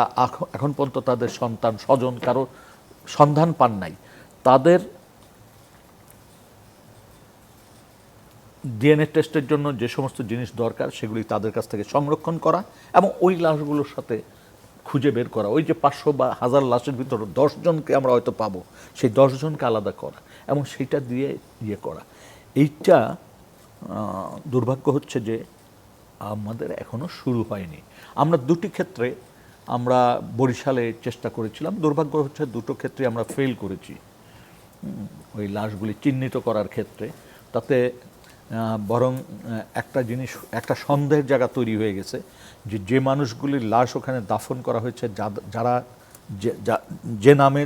এখন পর্যন্ত তাদের সন্তান স্বজন কারো সন্ধান পান নাই, তাদের ডিএনএ টেস্টের জন্য যে সমস্ত জিনিস দরকার সেগুলি তাদের কাছ থেকে সংরক্ষণ করা, এবং ওই লাশগুলোর সাথে খুঁজে বের করা, ওই যে 500 বা 1000 লাশের ভিতরে 10 জনকে আমরা হয়তো পাবো, সেই 10 জনকে আলাদা করা এবং সেটা দিয়ে ইয়ে করা। এইটা দুর্ভাগ্য হচ্ছে যে আমাদের এখনো শুরু হয়নি। আমরা দুটি ক্ষেত্রে আমরা বরিশালে চেষ্টা করেছিলাম, দুর্ভাগ্য হচ্ছে দুটো ক্ষেত্রে আমরা ফেল করেছি ওই লাশগুলি চিহ্নিত করার ক্ষেত্রে। তাতে বরং একটা জিনিস, একটা সন্দেহের জায়গা তৈরি হয়ে গেছে যে যে মানুষগুলির লাশ ওখানে দাফন করা হয়েছে, যারা যে নামে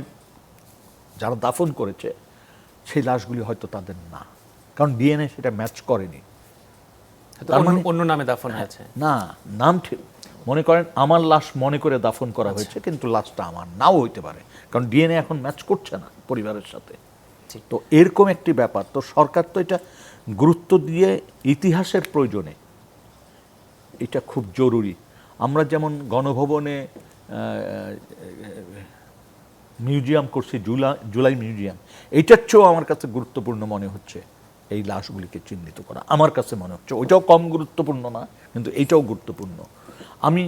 যারা দাফন করেছে সেই লাশগুলি হয়তো তাদের না, কারণ ডিএনএ সেটা ম্যাচ করেনি। তার মানে অন্য নামে দাফন হয়েছে না, নাম ঠিক, মনে করেন আমার লাশ মনে করে দাফন করা হয়েছে, কিন্তু লাশটা আমার নাও হইতে পারে, কারণ ডিএনএ এখন ম্যাচ করছে না পরিবারের সাথে। তো এরকম একটি ব্যাপার, তো সরকার তো এটা গুরুত্ব দিয়ে ইতিহাসের প্রয়োজনে এটা খুব জরুরি। আমরা যেমন গণভবনে মিউজিয়াম করছি, জুলাই মিউজিয়াম, এইটার চেয়েও আমার কাছে গুরুত্বপূর্ণ মনে হচ্ছে এই লাশগুলিকে চিহ্নিত করা। আমার কাছে মনে হচ্ছে ওইটাও কম গুরুত্বপূর্ণ না, কিন্তু এইটাও গুরুত্বপূর্ণ। আমি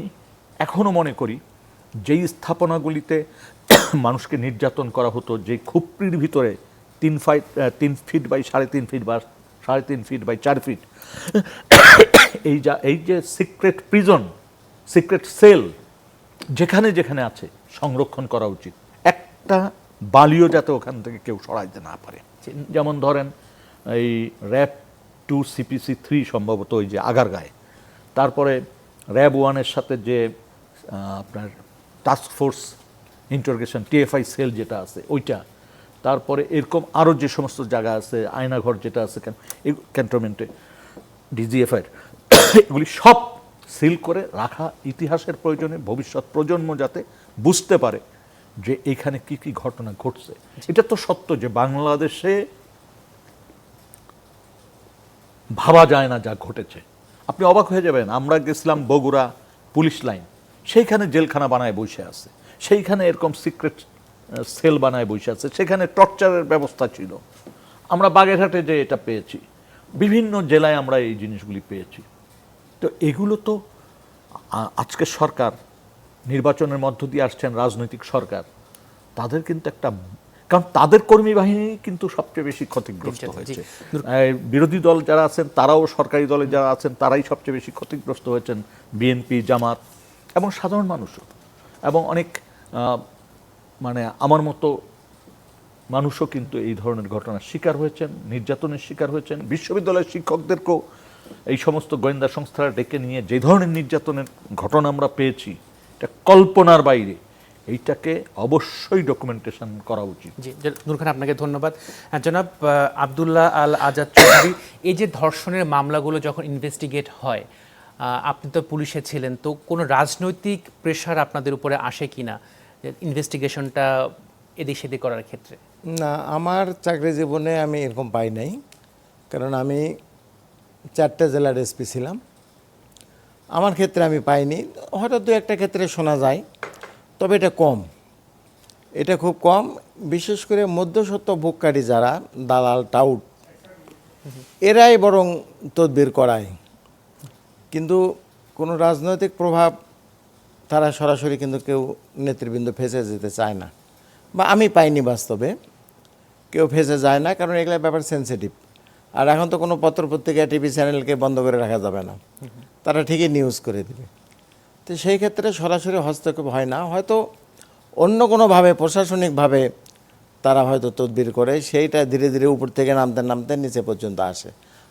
এখনও মনে করি যেই স্থাপনাগুলিতে মানুষকে নির্যাতন করা হতো, যে খুপড়ির ভিতরে 3 ফিট বাই 3.5 ফিট বা 3.5 ফিট বাই 4 ফিট, এই যে সিক্রেট প্রিজন, সিক্রেট সেল যেখানে যেখানে আছে, সংরক্ষণ করা উচিত। একটা বালিও যাতে ওখান থেকে কেউ সরাইতে না পারে। যেমন ধরেন এই র্যাব 2 CPC 3 সম্ভবত ওই যে আগারগাঁয়ে, তারপরে র্যাব 1-এর সাথে যে আপনার task force interrogation TFI cell যেটা আছে ওইটা, তারপরে এরকম আরও যে সমস্ত জায়গা আছে, আয়নাঘর যেটা আছে ক্যান্টনমেন্টে DGFI, এগুলি সব সিল করে রাখা ইতিহাসের প্রয়োজনে, ভবিষ্যৎ প্রজন্ম যাতে বুঝতে পারে যে এখানে কি কি ঘটনা ঘটছে। এটা তো সত্য যে বাংলাদেশে ভাবা যায় না যা ঘটেছে। আপনি অবাক হয়ে যাবেন, আমরা গেছিলাম বগুড়া পুলিশ লাইন, সেইখানে জেলখানা বানায় বসে আছে, সেইখানে এরকম সিক্রেট সেল বানায় বসে আছে, সেখানে টর্চারের ব্যবস্থা ছিল। আমরা বাগেরহাটে যে এটা পেয়েছি, বিভিন্ন জেলায় আমরা এই জিনিসগুলি পেয়েছি। তো এগুলো তো আজকে সরকার নির্বাচনের মধ্য দিয়ে আসছেন, রাজনৈতিক সরকার, তাদের কিন্তু একটা, কারণ তাদের কর্মী বাহিনী কিন্তু সবচেয়ে বেশি ক্ষতিগ্রস্ত হয়েছে। বিরোধী দল যারা আছেন তারাও, সরকারি দলে যারা আছেন তারাই সবচেয়ে বেশি ক্ষতিগ্রস্ত হয়েছেন, বিএনপি, জামাত এবং সাধারণ মানুষও, এবং অনেক মানে আমার মতো মানুষও কিন্তু এই ধরনের ঘটনার শিকার হয়েছেন, নির্যাতনের শিকার হয়েছেন। বিশ্ববিদ্যালয়ের শিক্ষকদেরকেও এই সমস্ত গোয়েন্দা সংস্থারা ডেকে নিয়ে যে ধরনের নির্যাতনের ঘটনা আমরা পেয়েছি, এটা কল্পনার বাইরে। এইটাকে অবশ্যই ডকুমেন্টেশন করা উচিত। জি নূর খান, আপনাকে ধন্যবাদ। জনাব আব্দুল্লাহ আল আজাদ চৌধুরী, এই যে ধর্ষণের মামলাগুলো যখন ইনভেস্টিগেট হয়, আপনি তো পুলিশে ছিলেন, তো কোনো রাজনৈতিক প্রেশার আপনাদের উপরে আসে কিনা ইনভেস্টিগেশনটা এদিক সেদিক করার ক্ষেত্রে? না, আমার চাকরি জীবনে আমি এরকম পাই নাই, কারণ আমি 4টে জেলার এসপি ছিলাম। আমার ক্ষেত্রে আমি পাইনি, হয়তো 2-1টা ক্ষেত্রে শোনা যায়, তবে এটা কম, এটা খুব কম। বিশেষ করে মধ্যস্বত্ব ভোগকারী যারা দালাল টাউট, এরাই বরং তদবির করায়, কিন্তু কোনো রাজনৈতিক প্রভাব তারা সরাসরি কিন্তু কেউ নেতৃবৃন্দ ফেঁসে যেতে চায় না, বা আমি পাইনি বাস্তবে কেউ ফেঁসে যায় না, কারণ এগুলো ব্যাপার সেন্সিটিভ। আর এখন তো কোনো পত্রপত্রিকা, টিভি চ্যানেলকে বন্ধ করে রাখা যাবে না, তারা ঠিকই নিউজ করে দেবে। তো সেই ক্ষেত্রে সরাসরি হস্তক্ষেপ হয় না, হয়তো অন্য কোনোভাবে প্রশাসনিকভাবে তারা হয়তো তদবির করে, সেইটা ধীরে ধীরে উপর থেকে নামতে নামতে নিচে পর্যন্ত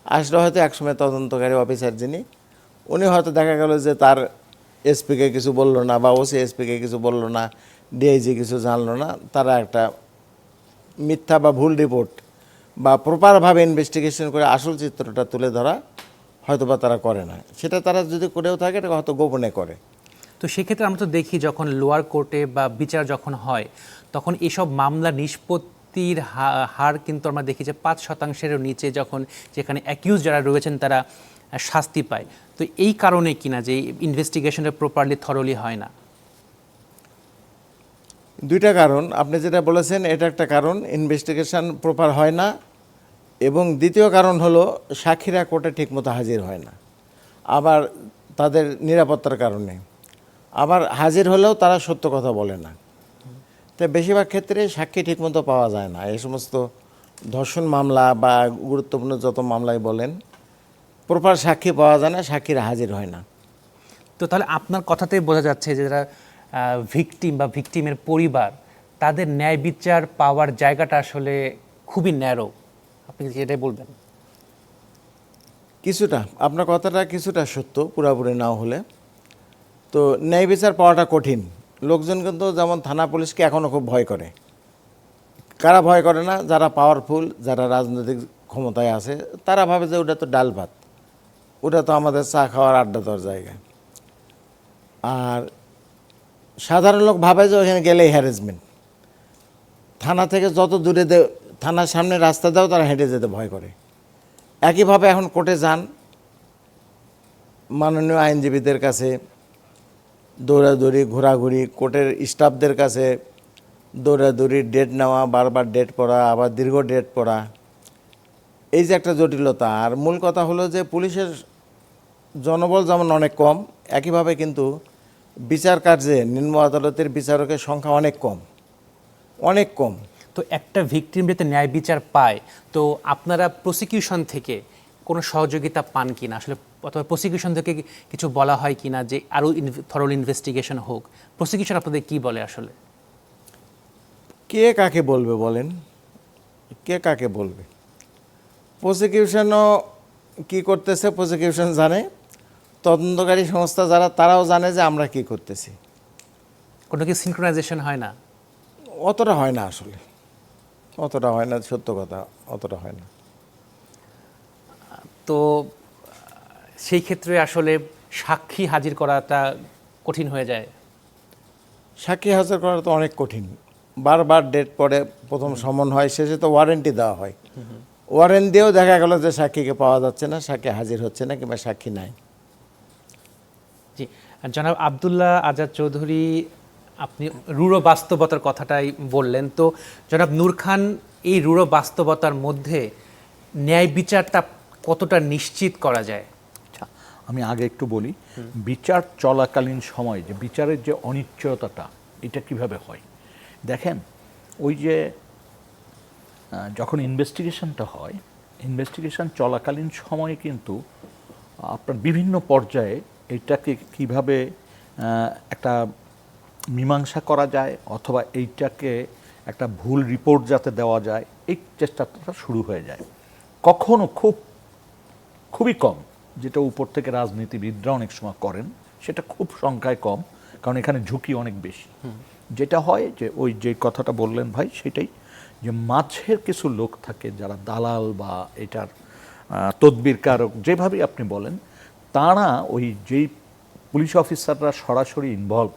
আসলে হয়তো একসময় তদন্তকারী অফিসার যিনি, উনি হয়তো দেখা গেল যে তার এসপিকে কিছু বললো না, বা ওসি এসপিকে কিছু বললো না, ডিআইজি কিছু জানলো না, তারা একটা মিথ্যা বা ভুল রিপোর্ট বা প্রপারভাবে ইনভেস্টিগেশন করে আসল চিত্রটা তুলে ধরা হয়তো বা তারা করে না। সেটা তারা যদি করেও থাকে এটা হয়তো গোপনে করে। তো সেক্ষেত্রে আমরা তো দেখি যখন লোয়ার কোর্টে বা বিচার যখন হয়, তখন এসব মামলা নিষ্পত্তির হার কিন্তু আমরা দেখি যে 5%-এরও নিচে, যখন যেখানে অ্যাকিউজ যারা রয়েছেন তারা শাস্তি পায়। তো এই কারণে কিনা যে ইনভেস্টিগেশনটা প্রপারলি থরলি হয় না? 2টা কারণ, আপনি যেটা বলেছেন এটা একটা কারণ, ইনভেস্টিগেশন প্রপার হয় না, এবং দ্বিতীয় কারণ হলো সাক্ষীরা কোর্টে ঠিকমতো হাজির হয় না, আবার তাদের নিরাপত্তার কারণে। আবার হাজির হলেও তারা সত্য কথা বলে না। তো বেশিরভাগ ক্ষেত্রে সাক্ষী ঠিকমতো পাওয়া যায় না। এই সমস্ত ধর্ষণ মামলা বা গুরুত্বপূর্ণ যত মামলায় বলেন, প্রপার সাক্ষী পাওয়া যায় না, সাক্ষীরা হাজির হয় না। তো তাহলে আপনার কথাতেই বোঝা যাচ্ছে যে যারা ভিকটিম বা ভিকটিমের পরিবার, তাদের ন্যায় বিচার পাওয়ার জায়গাটা আসলে খুবই ন্যারো। আপনি কি এটাই বলবেন? কিছুটা, আপনার কথাটা কিছুটা সত্য, পুরাপুরি নাও হলে। তো ন্যায় বিচার পাওয়াটা কঠিন। লোকজন কিন্তু যেমন থানা পুলিশকে এখনও খুব ভয় করে। কারা ভয় করে না? যারা পাওয়ারফুল, যারা রাজনৈতিক ক্ষমতায় আছে, তারা ভাবে যে ওটা তো ডাল ভাত, ওটা তো আমাদের চা খাওয়ার আড্ডা দেওয়ার জায়গা। আর সাধারণ লোক ভাবে যে ওখানে গেলেই হ্যারাসমেন্ট। থানা থেকে যত দূরে থানার সামনে রাস্তা দাও, তারা হেঁটে যেতে ভয় করে। একইভাবে এখন কোর্টে যান, মাননীয় আইনজীবীদের কাছে দৌড়াদৌড়ি, ঘোরাঘুরি, কোর্টের স্টাফদের কাছে দৌড়াদৌড়ি, ডেট নেওয়া, বারবার ডেট পড়া, আবার দীর্ঘ ডেট পড়া, এই যে একটা জটিলতা। আর মূল কথা হলো যে পুলিশের জনবল যেমন অনেক কম, একইভাবে কিন্তু বিচার কার্যে নিম্ন আদালতের বিচারকের সংখ্যা অনেক কম, অনেক কম। তো একটা ভিকটিম যাতে ন্যায় বিচার পায়, তো আপনারা প্রসিকিউশন থেকে কোনো সহযোগিতা পান কিনা আসলে, অথবা প্রসিকিউশন থেকে কিছু বলা হয় কিনা যে আরও থরল ইনভেস্টিগেশন হোক? প্রসিকিউশন আপনাদের কি বলে আসলে? কে কাকে বলবে বলেন? কে কাকে বলবে? প্রসিকিউশনও কি করতেছে প্রসিকিউশন জানে, তদন্তকারী সংস্থা যারা, তারাও জানে যে আমরা কি করতেছি। কোনো কি সিনক্রোনাইজেশন হয় না? অতটা হয় না আসলে, অতটা হয় না, সত্য কথা, অতটা হয় না। তো সেই ক্ষেত্রে আসলে সাক্ষী হাজির করাটা কঠিন হয়ে যায়। সাক্ষী হাজির করা তো অনেক কঠিন। বারবার ডেট পড়ে, প্রথম সমন হয়, শেষে তো ওয়ারেন্টি দেওয়া হয়। ওয়ারেন্ট দিয়েও দেখা গেল যে সাক্ষীকে পাওয়া যাচ্ছে না, সাক্ষী হাজির হচ্ছে না, কিংবা সাক্ষী নাই। জি, জনাব আব্দুল্লাহ আজাদ চৌধুরী, আপনি রূঢ় বাস্তবতার কথাটাই বললেন। তো জনাব নূর খান, এই রূঢ় বাস্তবতার মধ্যে ন্যায় বিচারটা কতটা নিশ্চিত করা যায়? আচ্ছা, আমি আগে একটু বলি, বিচার চলাকালীন সময় যে বিচারের যে অনিশ্চয়তাটা, এটা কিভাবে হয় দেখেন। ওই যে যখন ইনভেস্টিগেশনটা হয়, ইনভেস্টিগেশন চলাকালীন সময়ে কিন্তু আপনার বিভিন্ন পর্যায়ে এইটাকে কিভাবে একটা মীমাংসা করা যায়, অথবা এইটাকে একটা ভুল রিপোর্ট যাতে দেওয়া যায়, এই চেষ্টাটা শুরু হয়ে যায়। কখনো খুবই কম, যেটা উপর থেকে রাজনীতিবিদরা অনেক সময় করেন, সেটা খুব সংখ্যায় কম, কারণ এখানে ঝুঁকি অনেক বেশি। যেটা হয় যে ওই যে কথাটা বললেন ভাই, সেটাই, যে মাঝের কিছু লোক থাকে যারা দালাল বা এটার তদবিরকারক, যেভাবেই আপনি বলেন, তারা ওই যেই পুলিশ অফিসাররা সরাসরি ইনভলভ,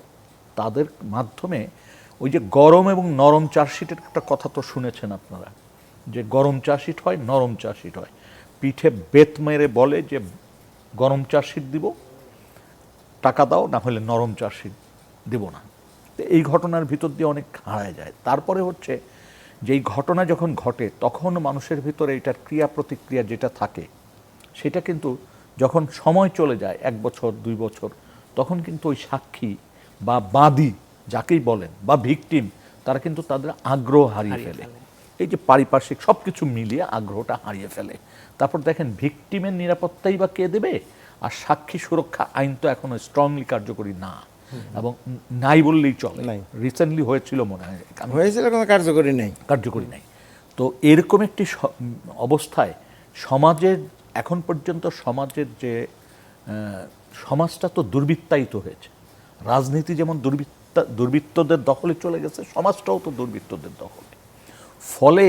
তাদের মাধ্যমে ওই যে গরম এবং নরম চার্জশিটের একটা কথা তো শুনেছেন আপনারা, যে গরম চার্জশিট হয়, নরম চার্জশিট হয়। পিঠে বেত মেরে বলে যে গরম চার্জশিট দিব, টাকা দাও, না হলে নরম চার্জশিট দিব না। তো এই ঘটনার ভিতর দিয়ে অনেক হারায় যায়। তারপরে হচ্ছে যে এই ঘটনা যখন ঘটে, তখন মানুষের ভিতরে এটার ক্রিয়া প্রতিক্রিয়া যেটা থাকে, সেটা কিন্তু যখন সময় চলে যায়, 1 বছর 2 বছর, তখন কিন্তু ওই সাক্ষী বা বাদী যাকেই বলেন বা ভিকটিম, তারা কিন্তু তাদের আগ্রহ হারিয়ে ফেলে। এই যে পারিপার্শ্বিক সব কিছু মিলিয়ে আগ্রহটা হারিয়ে ফেলে। তারপর দেখেন, ভিকটিমের নিরাপত্তাই বা কে দেবে? আর সাক্ষী সুরক্ষা আইন তো এখনো স্ট্রংলি কার্যকরী না, এবং নাই বললেই চলে। রিসেন্টলি হয়েছিল মনে হয়, হয়েছিল, কোনো কার্যকরী নেই। তো এরকম একটি অবস্থায় সমাজের, এখন পর্যন্ত সমাজের যে সমাজটা তো দুর্বৃত্তায়িত হয়েছে। রাজনীতি যেমন দুর্বৃত্তদের দখলে চলে গেছে, সমাজটাও তো দুর্বৃত্তদের দখলে। ফলে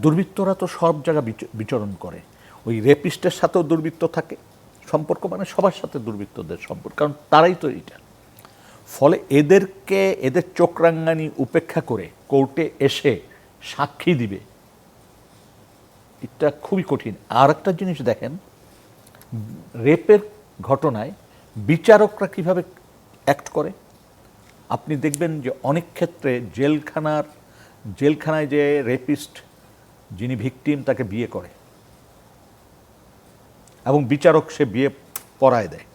দুর্বৃত্তরা তো সব জায়গায় বিচরণ করে। ওই রেপিস্টের সাথেও দুর্বৃত্ত থাকে সম্পর্ক, মানে সবার সাথে দুর্বৃত্তদের সম্পর্ক, কারণ তারাই তো এটা। ফলে এদের চোখরাঙ্গানি উপেক্ষা করে কোর্টে এসে সাক্ষী দিবে, এটা খুবই কঠিন। আর একটা জিনিস দেখেন, রেপের ঘটনায় বিচারকরা কিভাবে অ্যাক্ট করে। আপনি দেখবেন যে অনেক ক্ষেত্রে জেলখানায় যে রেপিস্ট, যিনি ভিকটিম, তাকে বিয়ে করে এবং বিচারক সে বিয়ে পড়ায় দেয়।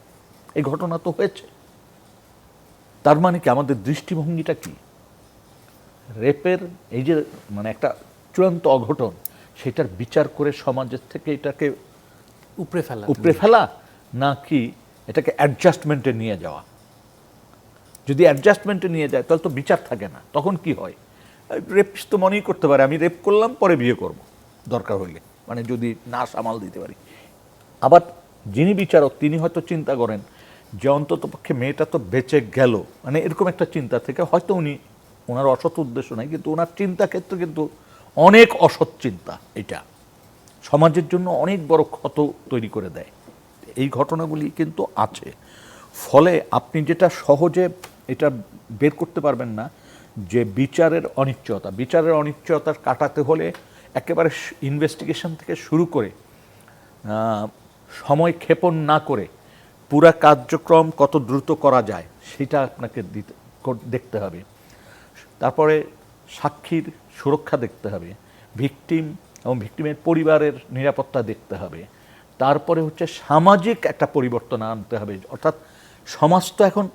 এই ঘটনা তো হয়েছে। তার মানে কি আমাদের দৃষ্টিভঙ্গিটা কি? রেপের এই যে মানে একটা চূড়ান্ত অঘটন, সেটার বিচার করে সমাজের থেকে এটাকে উপড়ে ফেলা, নাকি এটাকে অ্যাডজাস্টমেন্টে নিয়ে যাওয়া? যদি অ্যাডজাস্টমেন্টে নিয়ে যায় তাহলে তো বিচার থাকে না। তখন কি হয়, রেপিস্ট তো মনেই করতে পারে আমি রেপ করলাম, পরে বিয়ে করব দরকার হইলে, মানে যদি না সামাল দিতে পারি। আবার যিনি বিচারক তিনি হয়তো চিন্তা করেন যে অন্তত পক্ষে মেয়েটা তো বেঁচে গেল, মানে এরকম একটা চিন্তা থেকে হয়তো ওনার অসৎ উদ্দেশ্য নাই, কিন্তু ওনার চিন্তা ক্ষেত্রে কিন্তু অনেক অসৎ চিন্তা, এটা সমাজের জন্য অনেক বড় ক্ষত তৈরি করে দেয়। এই ঘটনাগুলি কিন্তু আছে। ফলে আপনি যেটা সহজে এটা বের করতে পারবেন না যে বিচারের অনিশ্চয়তা কাটাতে হলে একেবারে ইনভেস্টিগেশন থেকে শুরু করে সময় ক্ষেপণ না করে পুরা কার্যক্রম কত দ্রুত করা যায় সেটা আপনাকে দেখতে হবে। তারপরে সাক্ষীর সুরক্ষা দেখতে হবে, ভিকটিম এবং ভিকটিমের পরিবারের নিরাপত্তা দেখতে হবে। তারপরে হচ্ছে সামাজিক একটা পরিবর্তন আনতে হবে, অর্থাৎ সমাজ তো এখন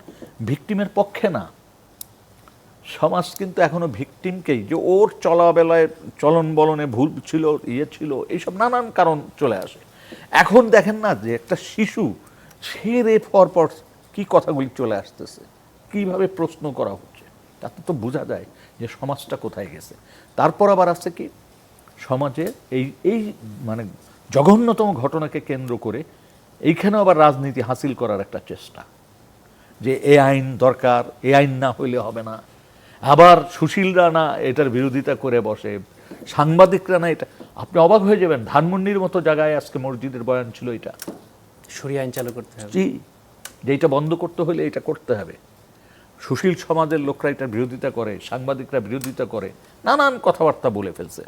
ভিকটিমের পক্ষে না, সমাজ কিন্তু এখনো ভিকটিমকেই, যে ওর চলাবেলায় চলন বলনে ভুল ছিল, ছিল, এইসব নানান কারণ চলে আসে। এখন দেখেন না যে একটা শিশু সে রেপ হওয়ার পর কি কথাগুলি চলে আসতেছে, কিভাবে প্রশ্ন করা হচ্ছে, তাতে তো বোঝা যায় যে সমাজটা কোথায় গেছে। তারপর আবার আছে কি, সমাজে এই মানে জঘন্যতম ঘটনাকে কেন্দ্র করে এইখানেও আবার রাজনীতি হাসিল করার একটা চেষ্টা, যে এই আইন দরকার, এই আইন না হইলে হবে না। আবার সুশীলরা না এটার বিরোধিতা করে বসে, সাংবাদিকরা না এটা। আপনি অবাক হয়ে যাবেন, ধানমন্ডির মতো জায়গায় আজকে মসজিদের বয়ান ছিল, এটা শরিয়া আইন চালু করতে হবে, জি, যে এটা বন্ধ করতে হলে এটা করতে হবে। সুশীল সমাজের লোকরা এটার বিরোধিতা করে, সাংবাদিকরা বিরোধিতা করে, নানান কথাবার্তা বলে ফেলছে।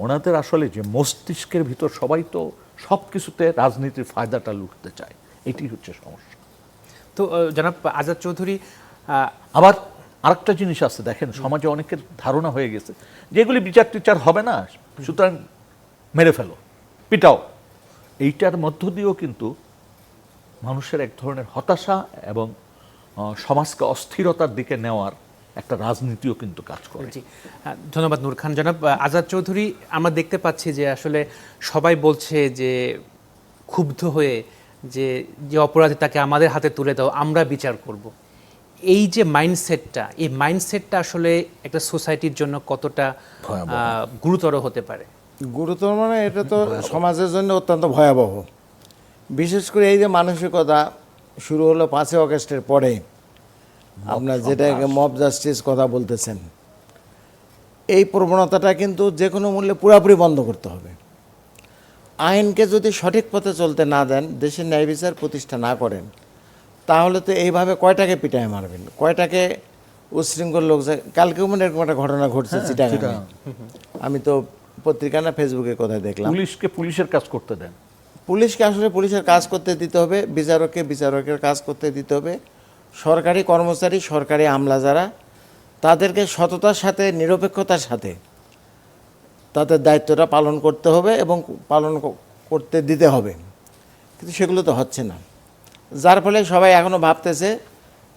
ওনাদের আসলে যে মস্তিষ্কের ভিতর সবাই তো সব কিছুতে রাজনীতির ফায়দাটা লুটতে চায়, এটি হচ্ছে সমস্যা। তো জনাব আজাদ চৌধুরী, আবার আরেকটা জিনিস আছে, দেখেন সমাজে অনেকের ধারণা হয়ে গেছে যেগুলি বিচার টিচার হবে না, সুতরাং মেরে ফেলো, পিটাও। এইটার মধ্য দিয়েও কিন্তু মানুষের এক ধরনের হতাশা এবং সমাজকে অস্থিরতার দিকে নেওয়ার একটা রাজনীতিও কিন্তু কাজ করে। জি, ধন্যবাদ নূর খান। জনাব আজাদ চৌধুরী, আমরা দেখতে পাচ্ছি যে আসলে সবাই বলছে যে ক্ষুব্ধ হয়ে যে অপরাধী তাকে আমাদের হাতে তুলে দাও, আমরা বিচার করব। এই যে মাইন্ডসেটটা, এই মাইন্ডসেটটা আসলে একটা সোসাইটির জন্য কতটা গুরুতর হতে পারে? গুরুতর মানে এটা তো সমাজের জন্য অত্যন্ত ভয়াবহ। বিশেষ করে এই যে মানসিকতা শুরু হলো 5ই অগস্টের পরে, আপনার যেটাকে মব জাস্টিস কথা বলতেছেন, এই প্রবণতাটা কিন্তু যে কোনো মূল্যে পুরোপুরি বন্ধ করতে হবে। আইনকে যদি সঠিক পথে চলতে না দেন, দেশের ন্যায় বিচার প্রতিষ্ঠা না করেন, তাহলে তো এইভাবে কয়টাকে পিটায় মারবেন, কয়টাকে উচ্ছৃঙ্খল লোক। কালকেও মানে এরকম একটা ঘটনা ঘটছে চিটাগাঙে, আমি তো পত্রিকা না ফেসবুকে কোথায় দেখলাম। পুলিশকে পুলিশের কাজ করতে দেন, পুলিশকে আসলে পুলিশের কাজ করতে দিতে হবে, বিচারককে বিচারকের কাজ করতে দিতে হবে। সরকারি কর্মচারী, সরকারি আমলা যারা, তাদেরকে সততার সাথে, নিরপেক্ষতার সাথে তাদের দায়িত্বটা পালন করতে হবে এবং পালন করতে দিতে হবে। কিন্তু সেগুলো তো হচ্ছে না, যার ফলে সবাই এখনও ভাবতেছে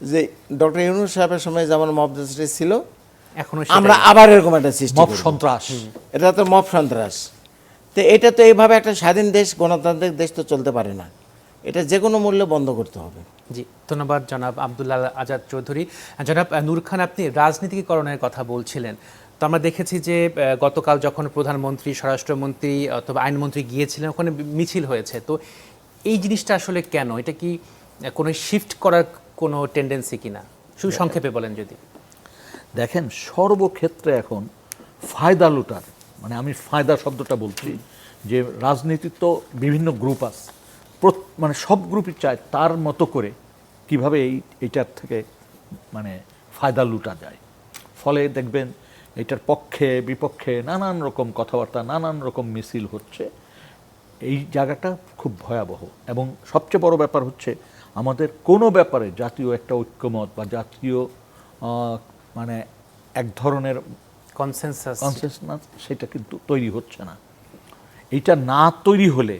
যে ডক্টর ইউনূস সাহেবের সময় যেমন মব জাস্টিস ছিল, এখনো আমরা আবার এরকম একটা সৃষ্টি মব করব। সন্ত্রাস, এটা তো মব সন্ত্রাস। তো এটা তো এইভাবে একটা স্বাধীন দেশ, গণতান্ত্রিক দেশ তো চলতে পারে না। এটা যে কোনো মূল্যে বন্ধ করতে হবে। জি, ধন্যবাদ জনাব আব্দুল্লাহ আজাদ চৌধুরী। জনাব নূর খান, আপনি রাজনীতিকরণের কথা বলছিলেন, তো আমরা দেখেছি যে গতকাল যখন প্রধানমন্ত্রী, স্বরাষ্ট্রমন্ত্রী অথবা আইনমন্ত্রী গিয়েছিলেন, ওখানে মিছিল হয়েছে। তো এই জিনিসটা আসলে কেন? এটা কি কোনো শিফট করার কোনো টেন্ডেন্সি কিনা? শুধু সংক্ষেপে বলেন যদি। দেখেন সর্বক্ষেত্রে এখন ফায়দা লুটার, মানে আমি ফায়দা শব্দটা বলছি, যে রাজনীতির তো বিভিন্ন গ্রুপ আছে, মানে সব গ্রুপই চায় তার মতো করে কিভাবে এইটার থেকে মানে ফায়দা লুটা যায়। ফলে দেখবেন এটার পক্ষে বিপক্ষে নানান রকম কথাবার্তা, নানান রকম মিছিল হচ্ছে। এই জায়গাটা খুব ভয়াবহ। এবং সবচেয়ে বড় ব্যাপার হচ্ছে আমাদের কোনো ব্যাপারে জাতীয় একটা ঐক্যমত বা জাতীয় মানে এক ধরনের কনসেনসাস, সেটা কিন্তু তৈরি হচ্ছে না। এইটা না তৈরি হলে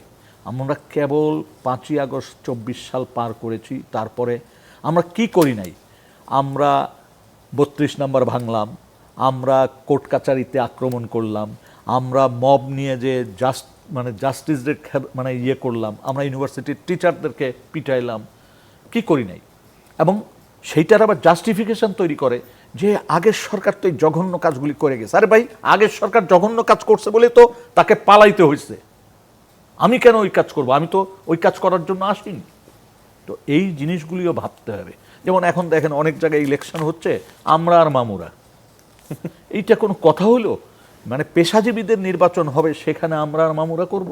আমরা কেবল 5ই আগস্ট 24 সাল পার করেছি, তারপরে আমরা কি করি নাই। আমরা 32 নম্বর ভাঙলাম, আমরা কোর্ট কাচারিতে আক্রমণ করলাম, আমরা মব নিয়ে যে জাস্টিসদের মানে ইয়ে করলাম, আমরা ইউনিভার্সিটির টিচারদেরকে পিটাইলাম, কি করি নাই। এবং সেইটার আবার জাস্টিফিকেশন তৈরি করে যে আগের সরকার তো এই জঘন্য কাজগুলি করে গেছে। আরে ভাই, আগের সরকার জঘন্য কাজ করছে বলে তো তাকে পালাইতে হয়েছে, আমি কেন ওই কাজ করব? আমি তো ওই কাজ করার জন্য আসিনি। তো এই জিনিসগুলিও ভাবতে হবে। যেমন এখন দেখেন অনেক জায়গায় ইলেকশন হচ্ছে, আমরা আর মামুরা, এইটা কোনো কথা হলো? মানে পেশাজীবীদের নির্বাচন হবে, সেখানে আমরা আর মামুরা করব?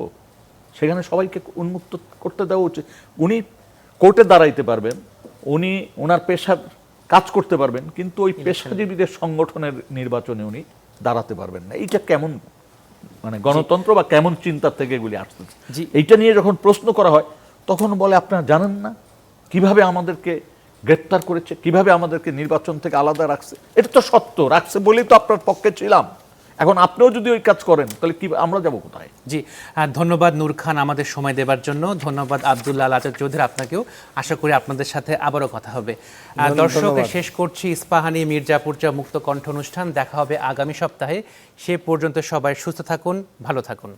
সেখানে সবাইকে উন্মুক্ত করতে দেওয়া উচিত। উনি কোর্টে দাঁড়াইতে পারবেন, উনি ওনার পেশার কাজ করতে পারবেন, কিন্তু ওই পেশাজীবীদের সংগঠনের নির্বাচনে উনি দাঁড়াতে পারবেন না। এইটা কেমন মানে গণতন্ত্র বা কেমন চিন্তা থেকে এগুলি আসতেছে? জি। এইটা নিয়ে যখন প্রশ্ন করা হয় তখন বলে আপনারা জানেন না কিভাবে আমাদেরকে গ্রেপ্তার করেছে, কিভাবে আমাদেরকে নির্বাচন থেকে আলাদা রাখছে। এটা তো সত্য, রাখছে বলেই তো আপনার পক্ষে ছিলাম। এখন আপনিও যদি ওই কাজ করেন তাহলে কি আমরা যাব কোথায়? জি, ধন্যবাদ নূর খান আমাদের সময় দেওয়ার জন্য। ধন্যবাদ আব্দুল্লাহ আল আজাদ চৌধুরী, আপনাকেও। আশা করি আপনাদের সাথে আবারও কথা হবে। দর্শক, শেষ করছি ইস্পাহানি মির্জাপুর চা মুক্ত কণ্ঠ অনুষ্ঠান। দেখা হবে আগামী সপ্তাহে। সে পর্যন্ত সবাই সুস্থ থাকুন, ভালো থাকুন।